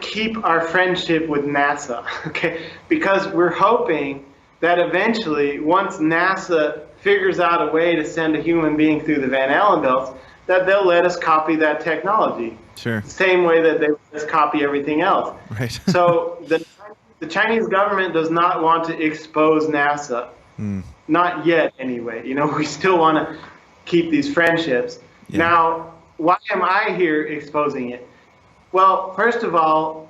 keep our friendship with NASA. Okay, because we're hoping that eventually, once NASA figures out a way to send a human being through the Van Allen belts, that they'll let us copy that technology. Sure. The same way that they let us copy everything else. Right. So the Chinese government does not want to expose NASA. Not yet, anyway. You know, we still want to keep these friendships. Yeah. Now, why am I here exposing it? Well, first of all,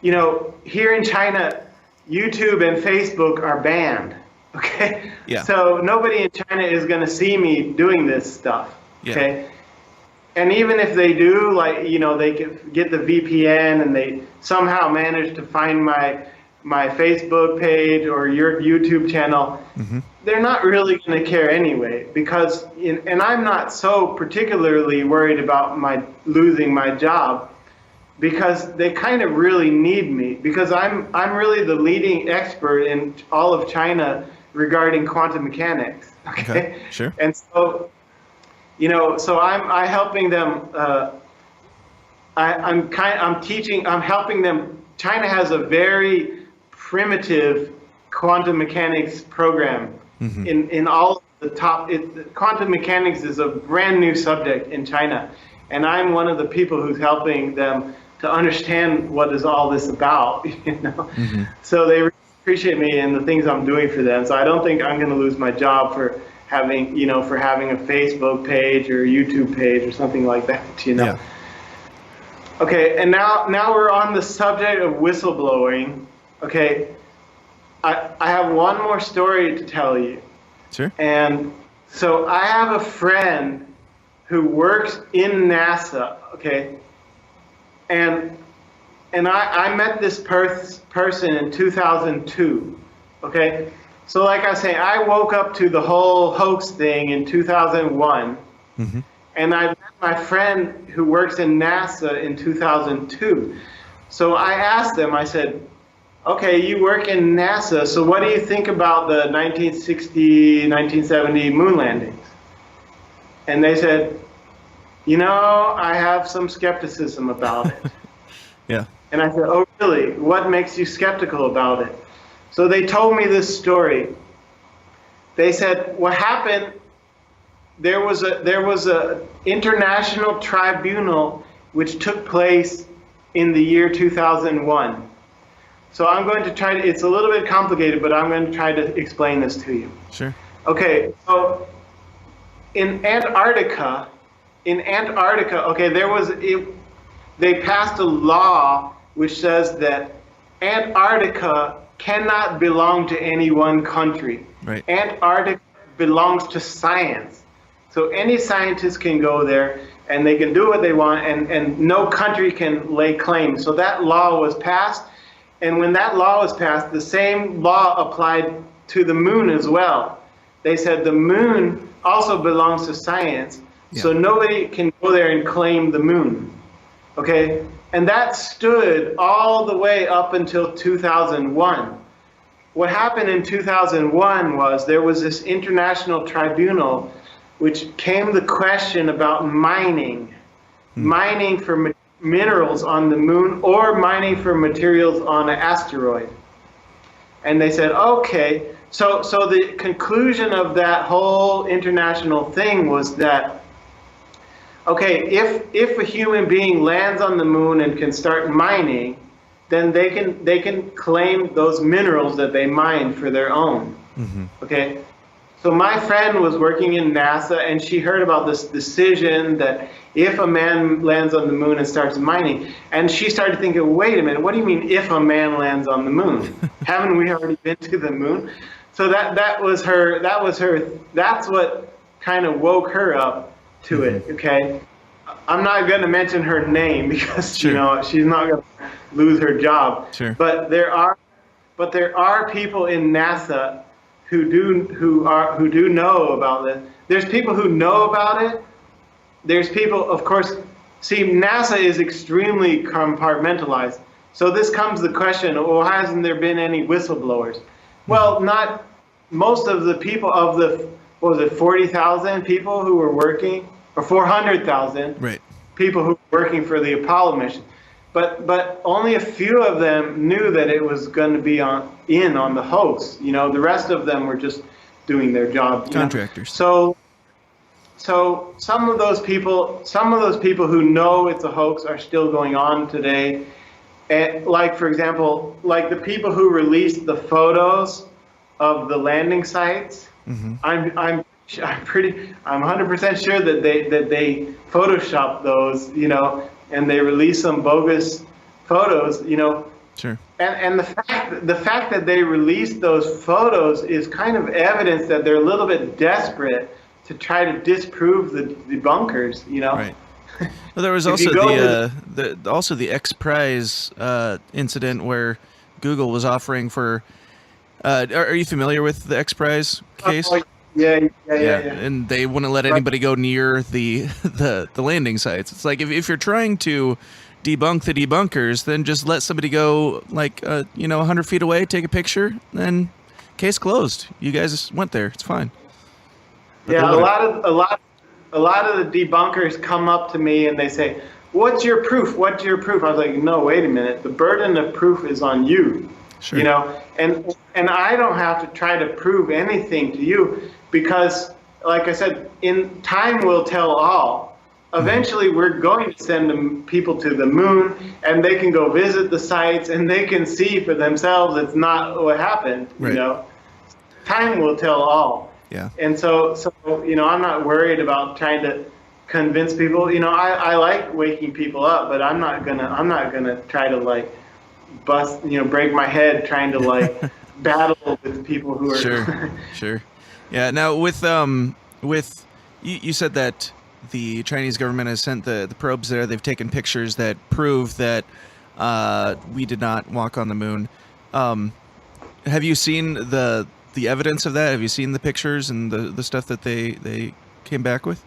you know, here in China, YouTube and Facebook are banned. Okay. Yeah. So nobody in China is going to see me doing this stuff. Okay. Yeah. And even if they do, like, you know, they get the VPN and they somehow manage to find my Facebook page or your YouTube channel, they're not really going to care anyway, because and I'm not so particularly worried about losing my job, because they kind of really need me, because I'm really the leading expert in all of China regarding quantum mechanics. Okay. Sure. And so, you know, so I'm helping them. I'm teaching. I'm helping them. China has a very primitive quantum mechanics program. In all the top. Quantum mechanics is a brand new subject in China, and I'm one of the people who's helping them to understand what is all this about. You know, so they appreciate me and the things I'm doing for them. So I don't think I'm going to lose my job for having a Facebook page or a YouTube page or something like that, you know. Yeah. Okay, and now we're on the subject of whistleblowing. Okay, I have one more story to tell you. Sure. And so I have a friend who works in NASA, okay? And I met this person in 2002, okay? So like I say, I woke up to the whole hoax thing in 2001, Mm-hmm. and I met my friend who works in NASA in 2002. So I asked them, I said, okay, you work in NASA, so what do you think about the 1960, 1970 moon landings? And they said, you know, I have some skepticism about it. Yeah. And I said, oh, really? What makes you skeptical about it? So they told me this story. They said, what happened, there was a international tribunal which took place in the year 2001. So I'm going to try to, it's a little bit complicated, but I'm going to try to explain this to you. Sure. Okay, so in Antarctica, okay, they passed a law which says that Antarctica cannot belong to any one country. Right. Antarctica belongs to science. So any scientist can go there and they can do what they want, and no country can lay claim. So that law was passed, and when that law was passed, the same law applied to the moon as well. They said the moon also belongs to science, so nobody can go there and claim the moon. Okay? And that stood all the way up until 2001. What happened in 2001 was there was this international tribunal which came the question about mining for minerals on the moon or mining for materials on an asteroid. And they said, okay, so the conclusion of that whole international thing was that, okay, if a human being lands on the moon and can start mining, then they can claim those minerals that they mined for their own. Mm-hmm. Okay? So my friend was working in NASA, and she heard about this decision that if a man lands on the moon and starts mining, and she started thinking, wait a minute, what do you mean if a man lands on the moon? Haven't we already been to the moon? So that's what kind of woke her up to it, okay? I'm not going to mention her name because Sure. you know she's not going to lose her job. Sure. But there are people in NASA who do know about this. There's people who know about it. There's people, of course. See, NASA is extremely compartmentalized. So this comes the question: well, hasn't there been any whistleblowers? Well, not most of the people of the 40,000 people who were working, or 400,000 Right. people who were working for the Apollo mission. But only a few of them knew that it was going to be on the hoax. You know, the rest of them were just doing their job. Contractors. So some of those people who know it's a hoax are still going on today. And like, for example, like the people who released the photos of the landing sites. Mm-hmm. I'm 100% sure that they photoshopped those, you know, and they released some bogus photos, you know. Sure. And the fact that they released those photos is kind of evidence that they're a little bit desperate to try to disprove the debunkers, you know. Right. Well, there was If also you go the X Prize incident where Google was offering for. Are you familiar with the X Prize case? Yeah. And they wouldn't let anybody go near the landing sites. It's like if you're trying to debunk the debunkers, then just let somebody go 100 feet away, take a picture, then case closed. You guys went there. It's fine. But yeah, a lot of the debunkers come up to me and they say, "What's your proof? What's your proof?" I was like, "No, wait a minute. The burden of proof is on you." Sure. You know, and I don't have to try to prove anything to you because, like I said, in time will tell all. Eventually, we're going to send people to the moon, and they can go visit the sites, and they can see for themselves it's not what happened. Right. You know, time will tell all. Yeah. And so you know, I'm not worried about trying to convince people. You know, I like waking people up, but I'm not gonna try to break my head trying to like battle with people who are Sure. Yeah. Now with you said that the Chinese government has sent the probes there. They've taken pictures that prove that we did not walk on the moon. Have you seen the evidence of that? Have you seen the pictures and the stuff that they came back with?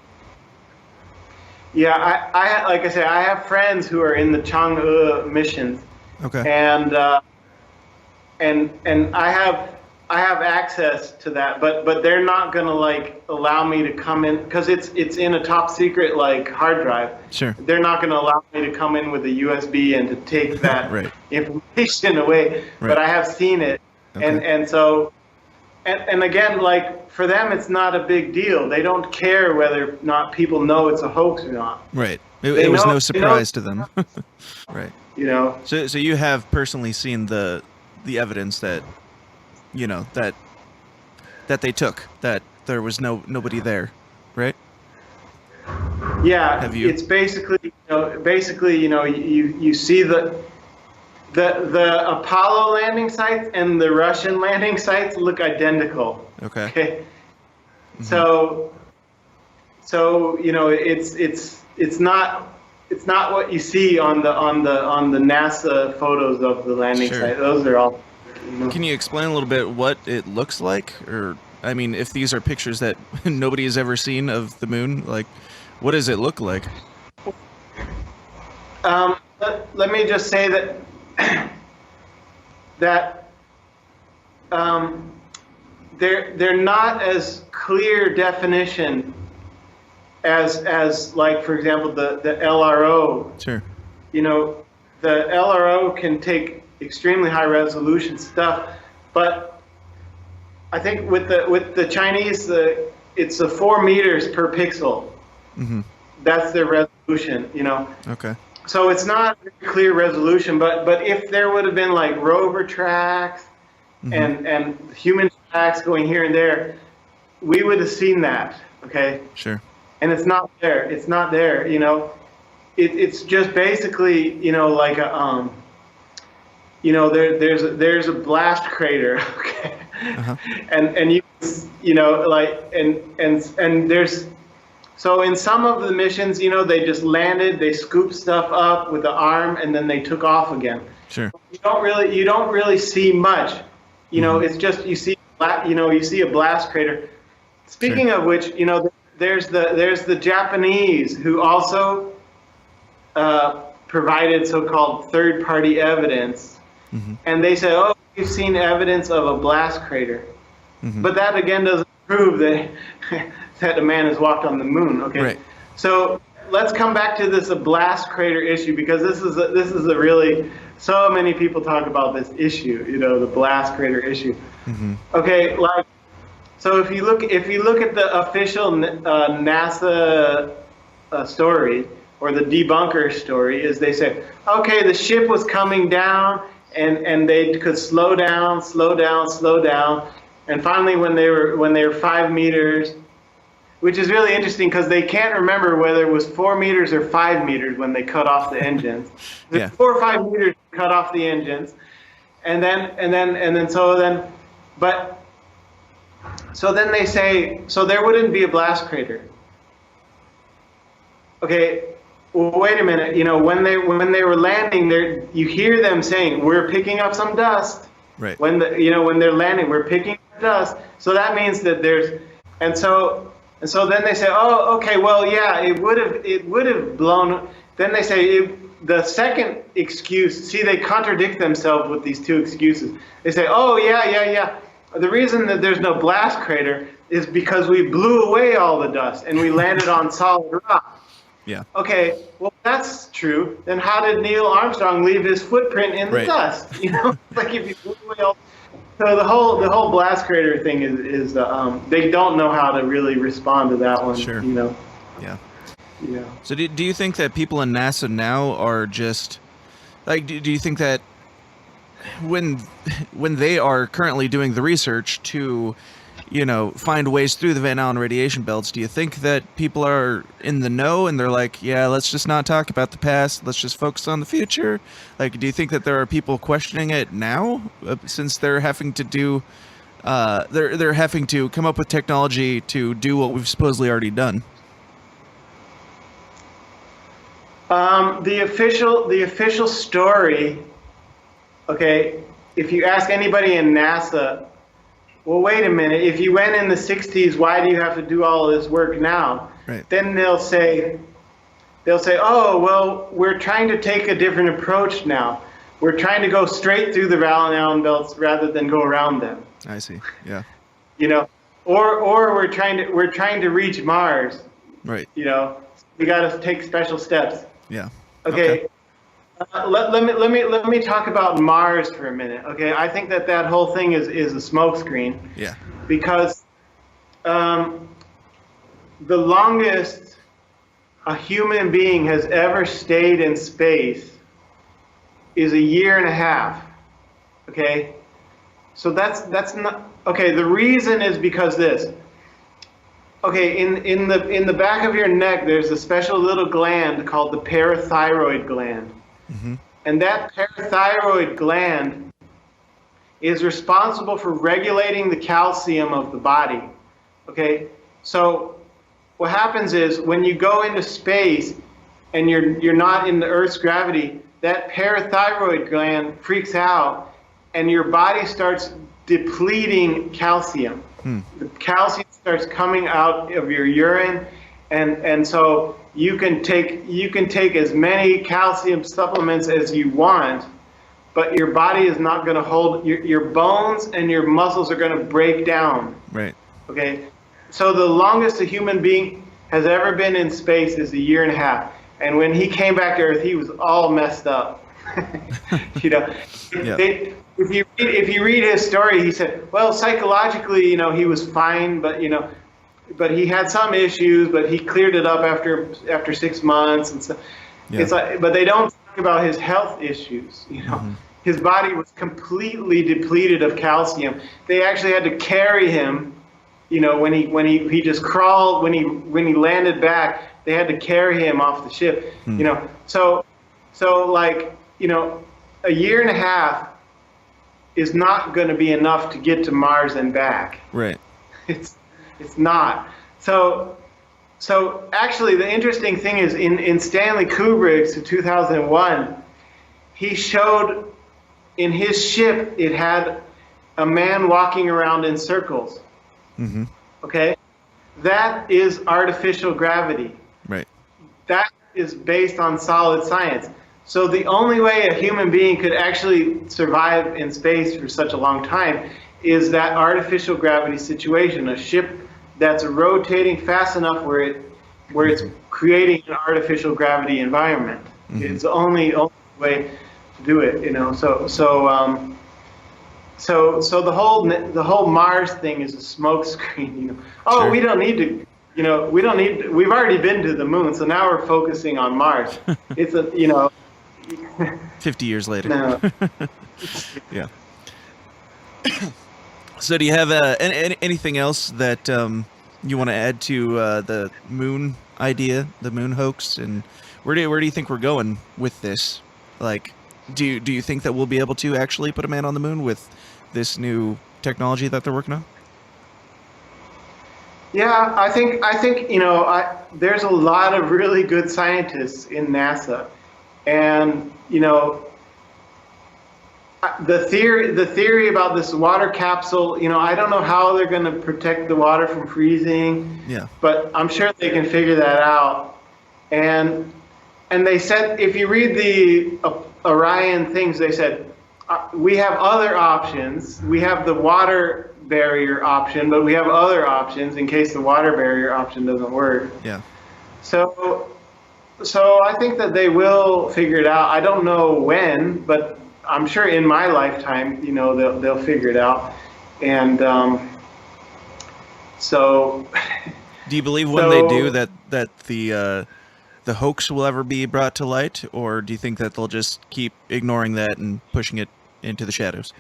Yeah, I like I said, I have friends who are in the Chang'e missions, Okay. and I have access to that, but they're not gonna like allow me to come in because it's in a top secret like hard drive. Sure. They're not gonna allow me to come in with a USB and to take that Right. information away. Right. But I have seen it, Okay. and so. And again, like for them, it's not a big deal. They don't care whether or not people know it's a hoax or not. Right. It was no surprise to them. Right. You know. So you have personally seen the evidence that that they took, that there was nobody there, right? Yeah. Have you? It's basically you see the Apollo landing sites and the Russian landing sites look identical. Okay. Mm-hmm. So it's not what you see on the NASA photos of the landing site. Those are all. Can you explain a little bit what it looks like, or I mean, if these are pictures that nobody has ever seen of the moon, like, what does it look like? Let me just say that they're not as clear definition as like, for example, the LRO. Sure. The LRO can take extremely high resolution stuff, but I think with the Chinese, it's 4 meters per pixel. Mm-hmm. That's their resolution. Okay. So it's not a clear resolution, but if there would have been like rover tracks and human tracks going here and there, we would have seen that. Okay. Sure. And it's not there. It's not there. It's just basically like a there's a blast crater. Okay. Uh-huh. And there's. So in some of the missions, they just landed, they scooped stuff up with the arm, and then they took off again. Sure. You don't really see much. It's just you see a blast crater. Speaking of which, there's the Japanese who also provided so-called third-party evidence, and they said, "Oh, we've seen evidence of a blast crater," but that again doesn't prove that. That a man has walked on the moon. Okay, right. So let's come back to this blast crater issue, because this is a really, so many people talk about this issue. The blast crater issue. Okay, like, so if you look at the official NASA story, or the debunker story, is they say, okay, the ship was coming down and they could slow down, and finally when they were 5 meters. Which is really interesting because they can't remember whether it was 4 meters or 5 meters when they cut off the engines. Yeah. 4 or 5 meters cut off the engines, and then they say, so there wouldn't be a blast crater. Okay, well, wait a minute. When they were landing there, you hear them saying, "We're picking up some dust." Right. When they're landing, we're picking up dust. So that means that there's, and so then they say, oh, okay, well, yeah, it would have blown. Then they say the second excuse. See, they contradict themselves with these two excuses. They say, oh, yeah. The reason that there's no blast crater is because we blew away all the dust and we landed on solid rock. Yeah. Okay, well, that's true. Then how did Neil Armstrong leave his footprint in the dust? Like if you blew away all. So the whole blast crater thing is they don't know how to really respond to that one. Sure. Yeah. Yeah. So do you think that people in NASA now are just like, do you think that when they are currently doing the research to find ways through the Van Allen radiation belts. Do you think that people are in the know and they're like, yeah, let's just not talk about the past, let's just focus on the future? Like, do you think that there are people questioning it now, since they're having to do they're having to come up with technology to do what we've supposedly already done? The official story, okay, if you ask anybody in NASA, well, wait a minute, if you went in the 60s, why do you have to do all of this work now? Right. Then they'll say, oh, well, we're trying to take a different approach now. We're trying to go straight through the Van Allen belts rather than go around them. I see. Yeah. Or we're trying to reach Mars. Right. We got to take special steps. Yeah. Okay. Let me talk about Mars for a minute. Okay. I think that whole thing is a smokescreen. Yeah. Because the longest a human being has ever stayed in space is 1.5 years. Okay. So that's not okay. The reason is because this. Okay, in the back of your neck, there's a special little gland called the parathyroid gland. Mm-hmm. And that parathyroid gland is responsible for regulating the calcium of the body. Okay, so what happens is when you go into space and you're not in the Earth's gravity, that parathyroid gland freaks out and your body starts depleting calcium. The calcium starts coming out of your urine, and so you can take as many calcium supplements as you want, but your body is not going to hold, your bones and your muscles are going to break down. Right. Okay. So the longest a human being has ever been in space is 1.5 years, and when he came back to Earth, he was all messed up. Yeah. If you read his story, he said, well, psychologically, he was fine, but he had some issues, but he cleared it up after 6 months, and so Yeah. it's like, but they don't talk about his health issues. Mm-hmm. His body was completely depleted of calcium. They actually had to carry him, when he just crawled, when he landed back, they had to carry him off the ship. So 1.5 years is not going to be enough to get to Mars and back. Right. It's not. So actually, the interesting thing is in Stanley Kubrick's 2001, he showed in his ship it had a man walking around in circles. Mm-hmm. Okay, that is artificial gravity. Right. That is based on solid science. So the only way a human being could actually survive in space for such a long time is that artificial gravity situation, a ship that's rotating fast enough where it's creating an artificial gravity environment. Mm-hmm. It's the only way to do it, So the whole Mars thing is a smokescreen. Oh, sure. We don't need to. We've already been to the moon, so now we're focusing on Mars. It's 50 years later. No. Yeah. So do you have anything else that you want to add to the moon idea, the moon hoax, and where do you think we're going with this? Like, do you think that we'll be able to actually put a man on the moon with this new technology that they're working on? Yeah, I think there's a lot of really good scientists in NASA, and the theory about this water capsule, I don't know how they're going to protect the water from freezing. Yeah. But I'm sure they can figure that out. And they said, if you read the Orion things, they said we have other options. We have the water barrier option, but we have other options in case the water barrier option doesn't work. Yeah. So I think that they will figure it out. I don't know when, but I'm sure in my lifetime, they'll figure it out. And so. Do you believe when they do that the hoax will ever be brought to light, or do you think that they'll just keep ignoring that and pushing it into the shadows?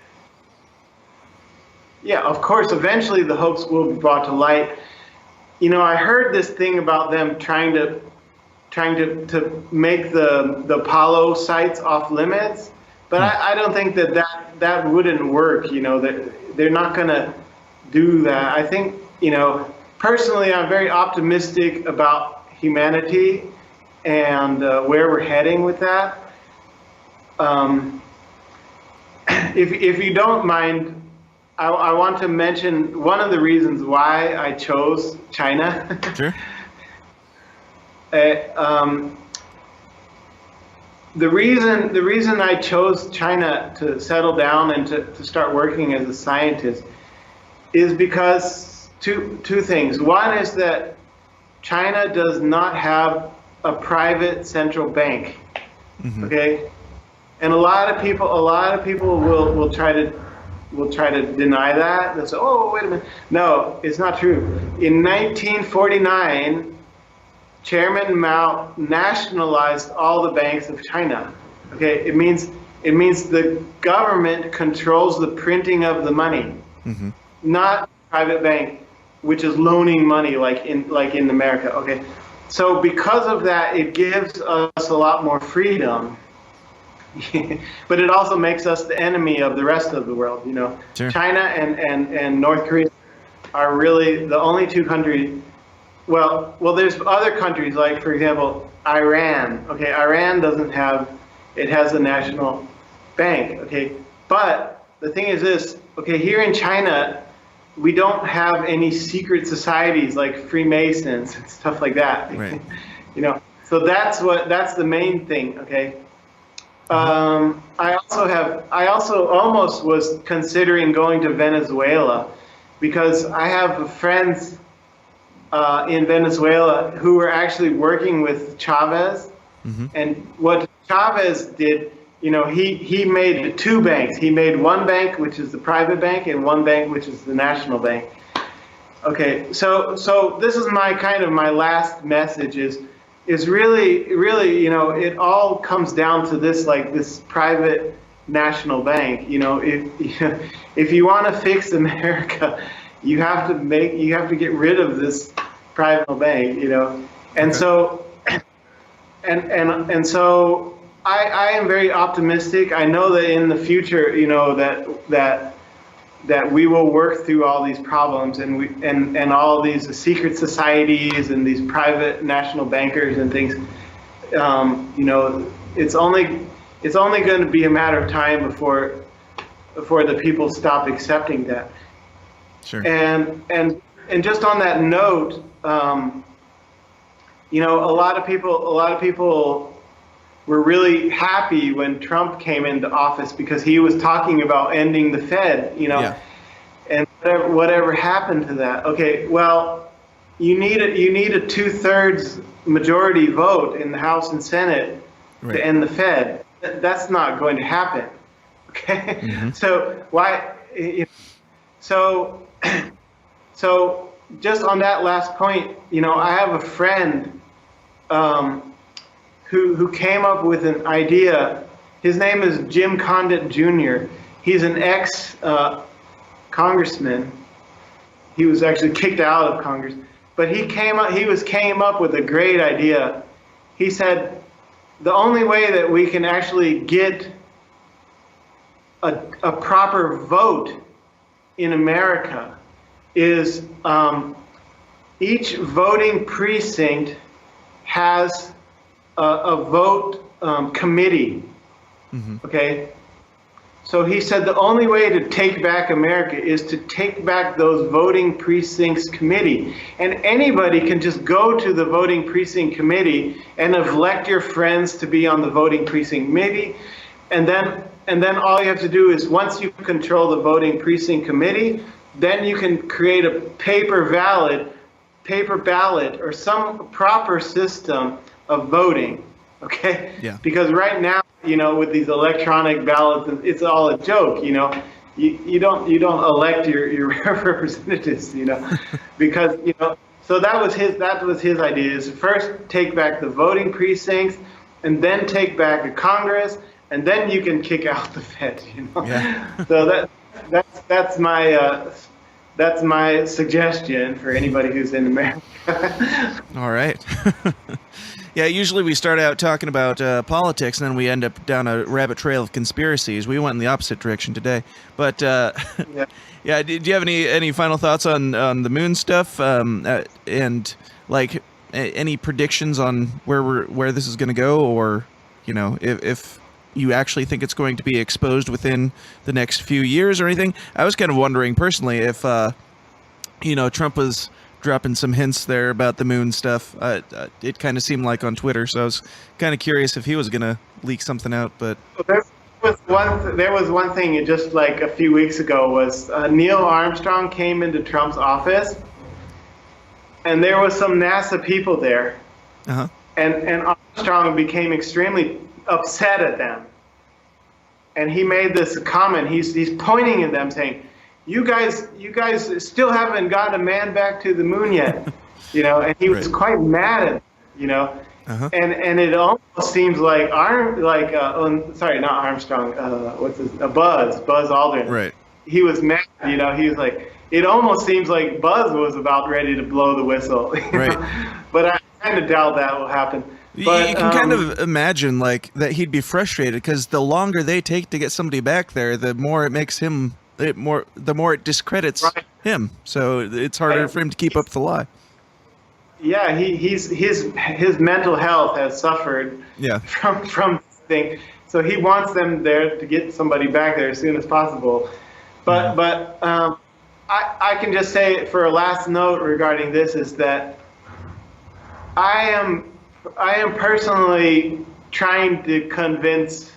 yeah, of course, eventually the hoax will be brought to light. You know, I heard this thing about them trying to make the Apollo sites off limits, but I don't think that wouldn't work. You know, that they're not going to do that. I think, you know, personally, I'm very optimistic about humanity and where we're heading with that. If you don't mind, I want to mention one of the reasons why I chose China. Sure. The reason I chose China to settle down and to start working as a scientist is because two things. One is that China does not have a private central bank. Mm-hmm. Okay, and a lot of people will try to deny that. They'll say, "Oh, wait a minute." No, it's not true. In 1949, Chairman Mao nationalized all the banks of China. Okay, it means the government controls the printing of the money, mm-hmm. not private bank, which is loaning money like in America. Okay, so because of that, it gives us a lot more freedom. But it also makes us the enemy of the rest of the world. You know, sure. China and North Korea are really the only two countries. Well, there's other countries like, for example, Iran. Okay, Iran doesn't have, it has a national bank. Okay, but the thing is this. Okay, here in China, we don't have any secret societies like Freemasons and stuff like that. Right. You know, so that's the main thing. Okay. I also almost was considering going to Venezuela because I have friends in Venezuela who were actually working with Chavez. Mm-hmm. And what Chavez did, you know, he made two banks. He made one bank, which is the private bank, and one bank, which is the national bank. Okay, so this is my last message is really, you know, it all comes down to this, like this private national bank. You know, if you want to fix America, you have to get rid of this private bank, you know. And okay. So and so I am very optimistic. I know that in the future, you know, that we will work through all these problems and all these secret societies and these private national bankers and things. You know, it's only going to be a matter of time before the people stop accepting that. Sure. And just on that note, you know, a lot of people were really happy when Trump came into office because he was talking about ending the Fed, you know. Yeah. And whatever happened to that? Okay, well, you need a 2/3 majority vote in the House and Senate right. to end the Fed. That's not going to happen. Okay, mm-hmm. So why? So just on that last point, you know, I have a friend who came up with an idea. His name is Jim Condit Jr. He's an ex-congressman. He was actually kicked out of Congress, but he came up with a great idea. He said the only way that we can actually get a proper vote in America is each voting precinct has a vote committee. Mm-hmm. Okay, so he said the only way to take back America is to take back those voting precincts committee, and anybody can just go to the voting precinct committee and elect your friends to be on the voting precinct committee, and then all you have to do is, once you control the voting precinct committee, then you can create a paper ballot or some proper system of voting. Okay? Yeah. Because right now, you know, with these electronic ballots, it's all a joke, you know. You don't elect your representatives, you know, because, you know, so that was his idea, is first take back the voting precincts and then take back the Congress, and then you can kick out the Fed, you know. Yeah. So that's my that's my suggestion for anybody who's in America. All right. Yeah, usually we start out talking about politics, and then we end up down a rabbit trail of conspiracies. We went in the opposite direction today. But Yeah. yeah, do you have any final thoughts on the moon stuff, and like any predictions on where this is going to go, or if you actually think it's going to be exposed within the next few years or anything? I was kind of wondering personally if Trump was dropping some hints there about the moon stuff. It kind of seemed like on Twitter, so I was kind of curious if he was going to leak something out. But there was one thing just like a few weeks ago was Neil Armstrong came into Trump's office, and there was some NASA people there, and Armstrong became extremely upset at them, and he made this comment. He's pointing at them saying, You guys still haven't gotten a man back to the moon yet, and he was quite mad at and it almost seems like not Armstrong, Buzz Aldrin. Right. He was mad, he was like, it almost seems like Buzz was about ready to blow the whistle. Right. But I kind of doubt that will happen. But, you can kind of imagine like that he'd be frustrated because the longer they take to get somebody back there, the more it makes him. The more it discredits him, so it's harder for him to keep up the lie. Yeah, his mental health has suffered. Yeah. From this thing, so he wants them there to get somebody back there as soon as possible. But I can just say for a last note regarding this is that I am personally trying to convince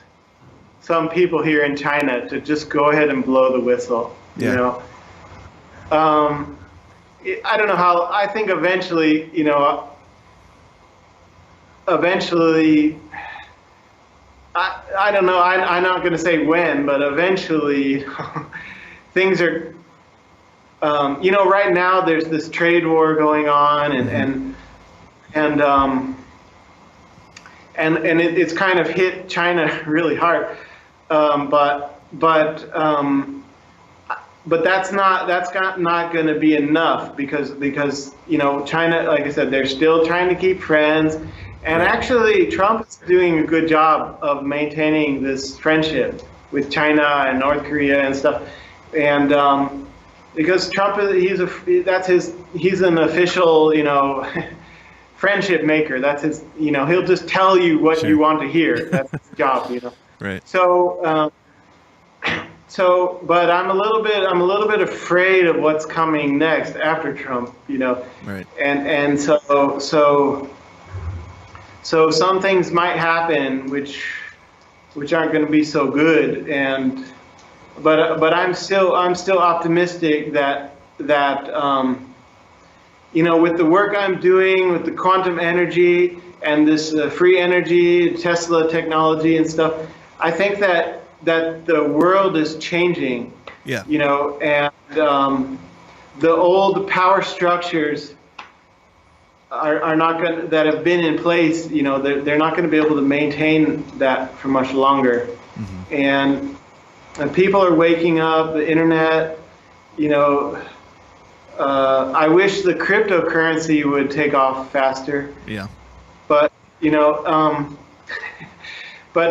some people here in China to just go ahead and blow the whistle. Yeah. I don't know how. I think eventually, I don't know. I'm not going to say when, but eventually, things are. Right now there's this trade war going on, and it's kind of hit China really hard. But that's not going to be enough because China, like I said, they're still trying to keep friends, and actually Trump is doing a good job of maintaining this friendship with China and North Korea and stuff, and because Trump he's an official friendship maker. That's his he'll just tell you what you want to hear. That's his job. Right. But I'm a little bit afraid of what's coming next after Trump, Right. And so some things might happen which aren't going to be so good, but I'm still optimistic that with the work I'm doing with the quantum energy and this free energy, Tesla technology and stuff, I think that the world is changing. Yeah. And the old power structures are not going that have been in place. They're not going to be able to maintain that for much longer. Mm-hmm. And people are waking up. The internet. I wish the cryptocurrency would take off faster. Yeah. But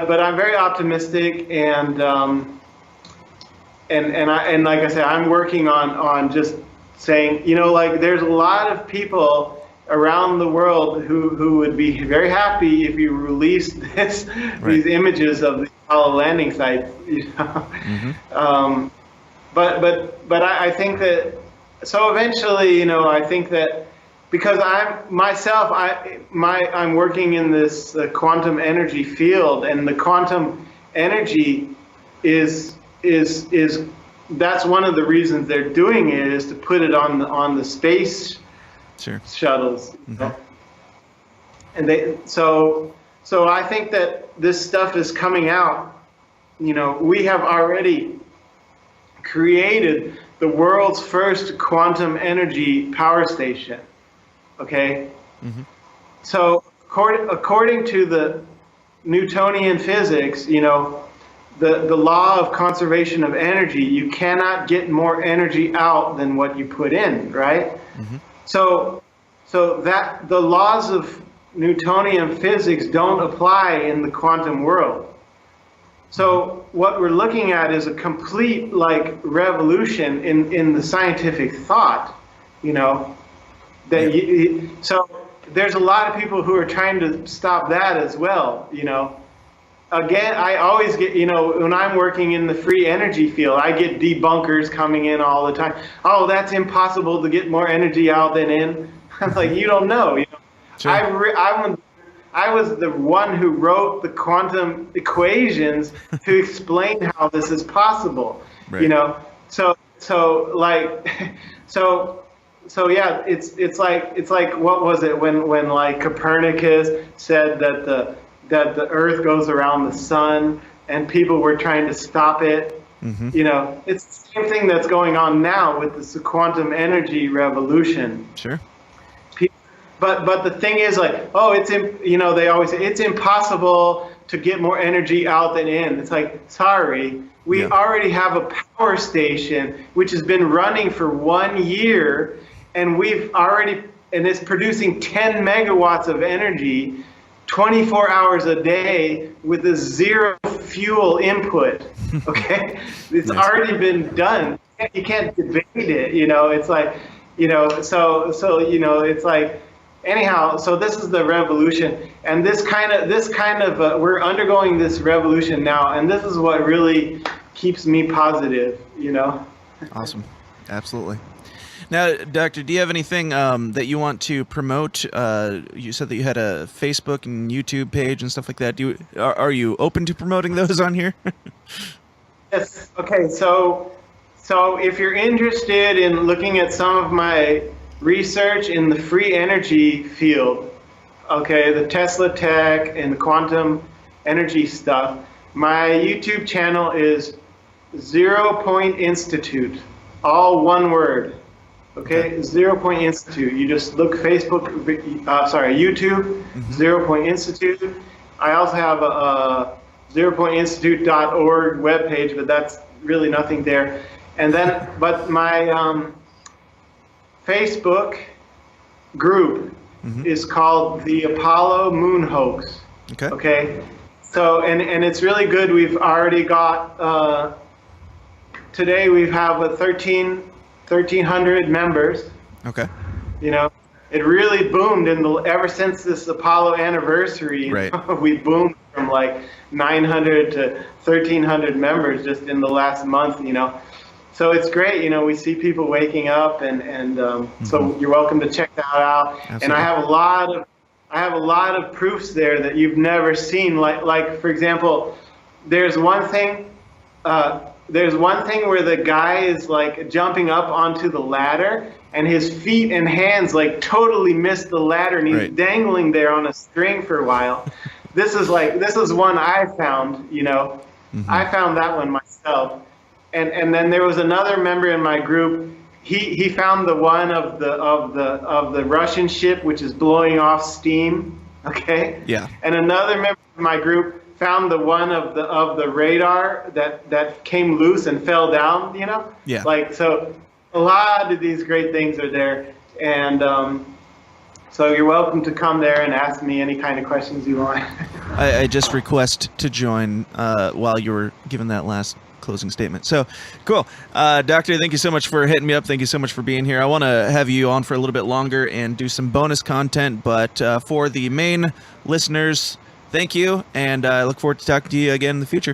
but I'm very optimistic, and like I said, I'm working on just saying, there's a lot of people around the world who would be very happy if you released these images of the Apollo landing sites. Mm-hmm. But I think that eventually, I think that. Because I'm working in this quantum energy field, and the quantum energy is that's one of the reasons they're doing it, is to put it on the space shuttles. Mm-hmm. And so I think that this stuff is coming out. We have already created the world's first quantum energy power station. Okay, mm-hmm. So according to the Newtonian physics, the law of conservation of energy. You cannot get more energy out than what you put in, right? Mm-hmm. So that the laws of Newtonian physics don't apply in the quantum world. So what we're looking at is a complete like revolution in the scientific thought, you know, that so there's a lot of people who are trying to stop that as well, you know. Again, I always get, you know, when I'm working in the free energy field, I get debunkers coming in all the time. Oh, that's impossible to get more energy out than in. I'm like, you don't know. You know? Sure. I was the one who wrote the quantum equations to explain how this is possible. Right. You know, so yeah, it's like what was it when like Copernicus said that the Earth goes around the sun and people were trying to stop it. Mm-hmm. You know, it's the same thing that's going on now with this quantum energy revolution. Sure. But the thing is, like, oh, you know, they always say it's impossible to get more energy out than in. It's like, sorry, we already have a power station which has been running for 1 year, and it's producing 10 megawatts of energy 24 hours a day with a zero fuel input. Okay, it's nice. Already been done. You can't debate it. You know, it's like, you know, so you know, it's like. Anyhow, so this is the revolution, and this kind of we're undergoing this revolution now, and this is what really keeps me positive, you know. Awesome, absolutely. Now, Doctor, do you have anything that you want to promote? You said that you had a Facebook and YouTube page and stuff like that. Are you open to promoting those on here? Yes. Okay. So if you're interested in looking at some of my research in the free energy field, okay, the Tesla tech and the quantum energy stuff, my YouTube channel is 0 Point Institute, all one word, okay? 0 Point Institute. You just look YouTube, mm-hmm. 0 Point Institute. I also have a 0pointinstitute.org webpage, but that's really nothing there. And then, but my Facebook group mm-hmm. is called the Apollo Moon Hoax. Okay. Okay. So and it's really good. We've already got today we have 1,300 members. Okay. You know, it really boomed ever since this Apollo anniversary. Right. We boomed from like 900 to 1,300 members just in the last month. You know. So it's great, you know, we see people waking up, and mm-hmm. so you're welcome to check that out. Absolutely. And I have a lot of proofs there that you've never seen. Like for example, there's one thing where the guy is like jumping up onto the ladder, and his feet and hands like totally miss the ladder, and he's right. dangling there on a string for a while. This is one I found, you know. Mm-hmm. I found that one myself. And then there was another member in my group. He found the one of the Russian ship which is blowing off steam. Okay. Yeah. And another member of my group found the one of the radar that came loose and fell down. You know. Yeah. Like so, a lot of these great things are there, and so you're welcome to come there and ask me any kind of questions you want. I just request to join while you were giving that last closing statement. So cool. Doctor, thank you so much for hitting me up. Thank you so much for being here. I want to have you on for a little bit longer and do some bonus content, but for the main listeners, thank you, and I look forward to talking to you again in the future.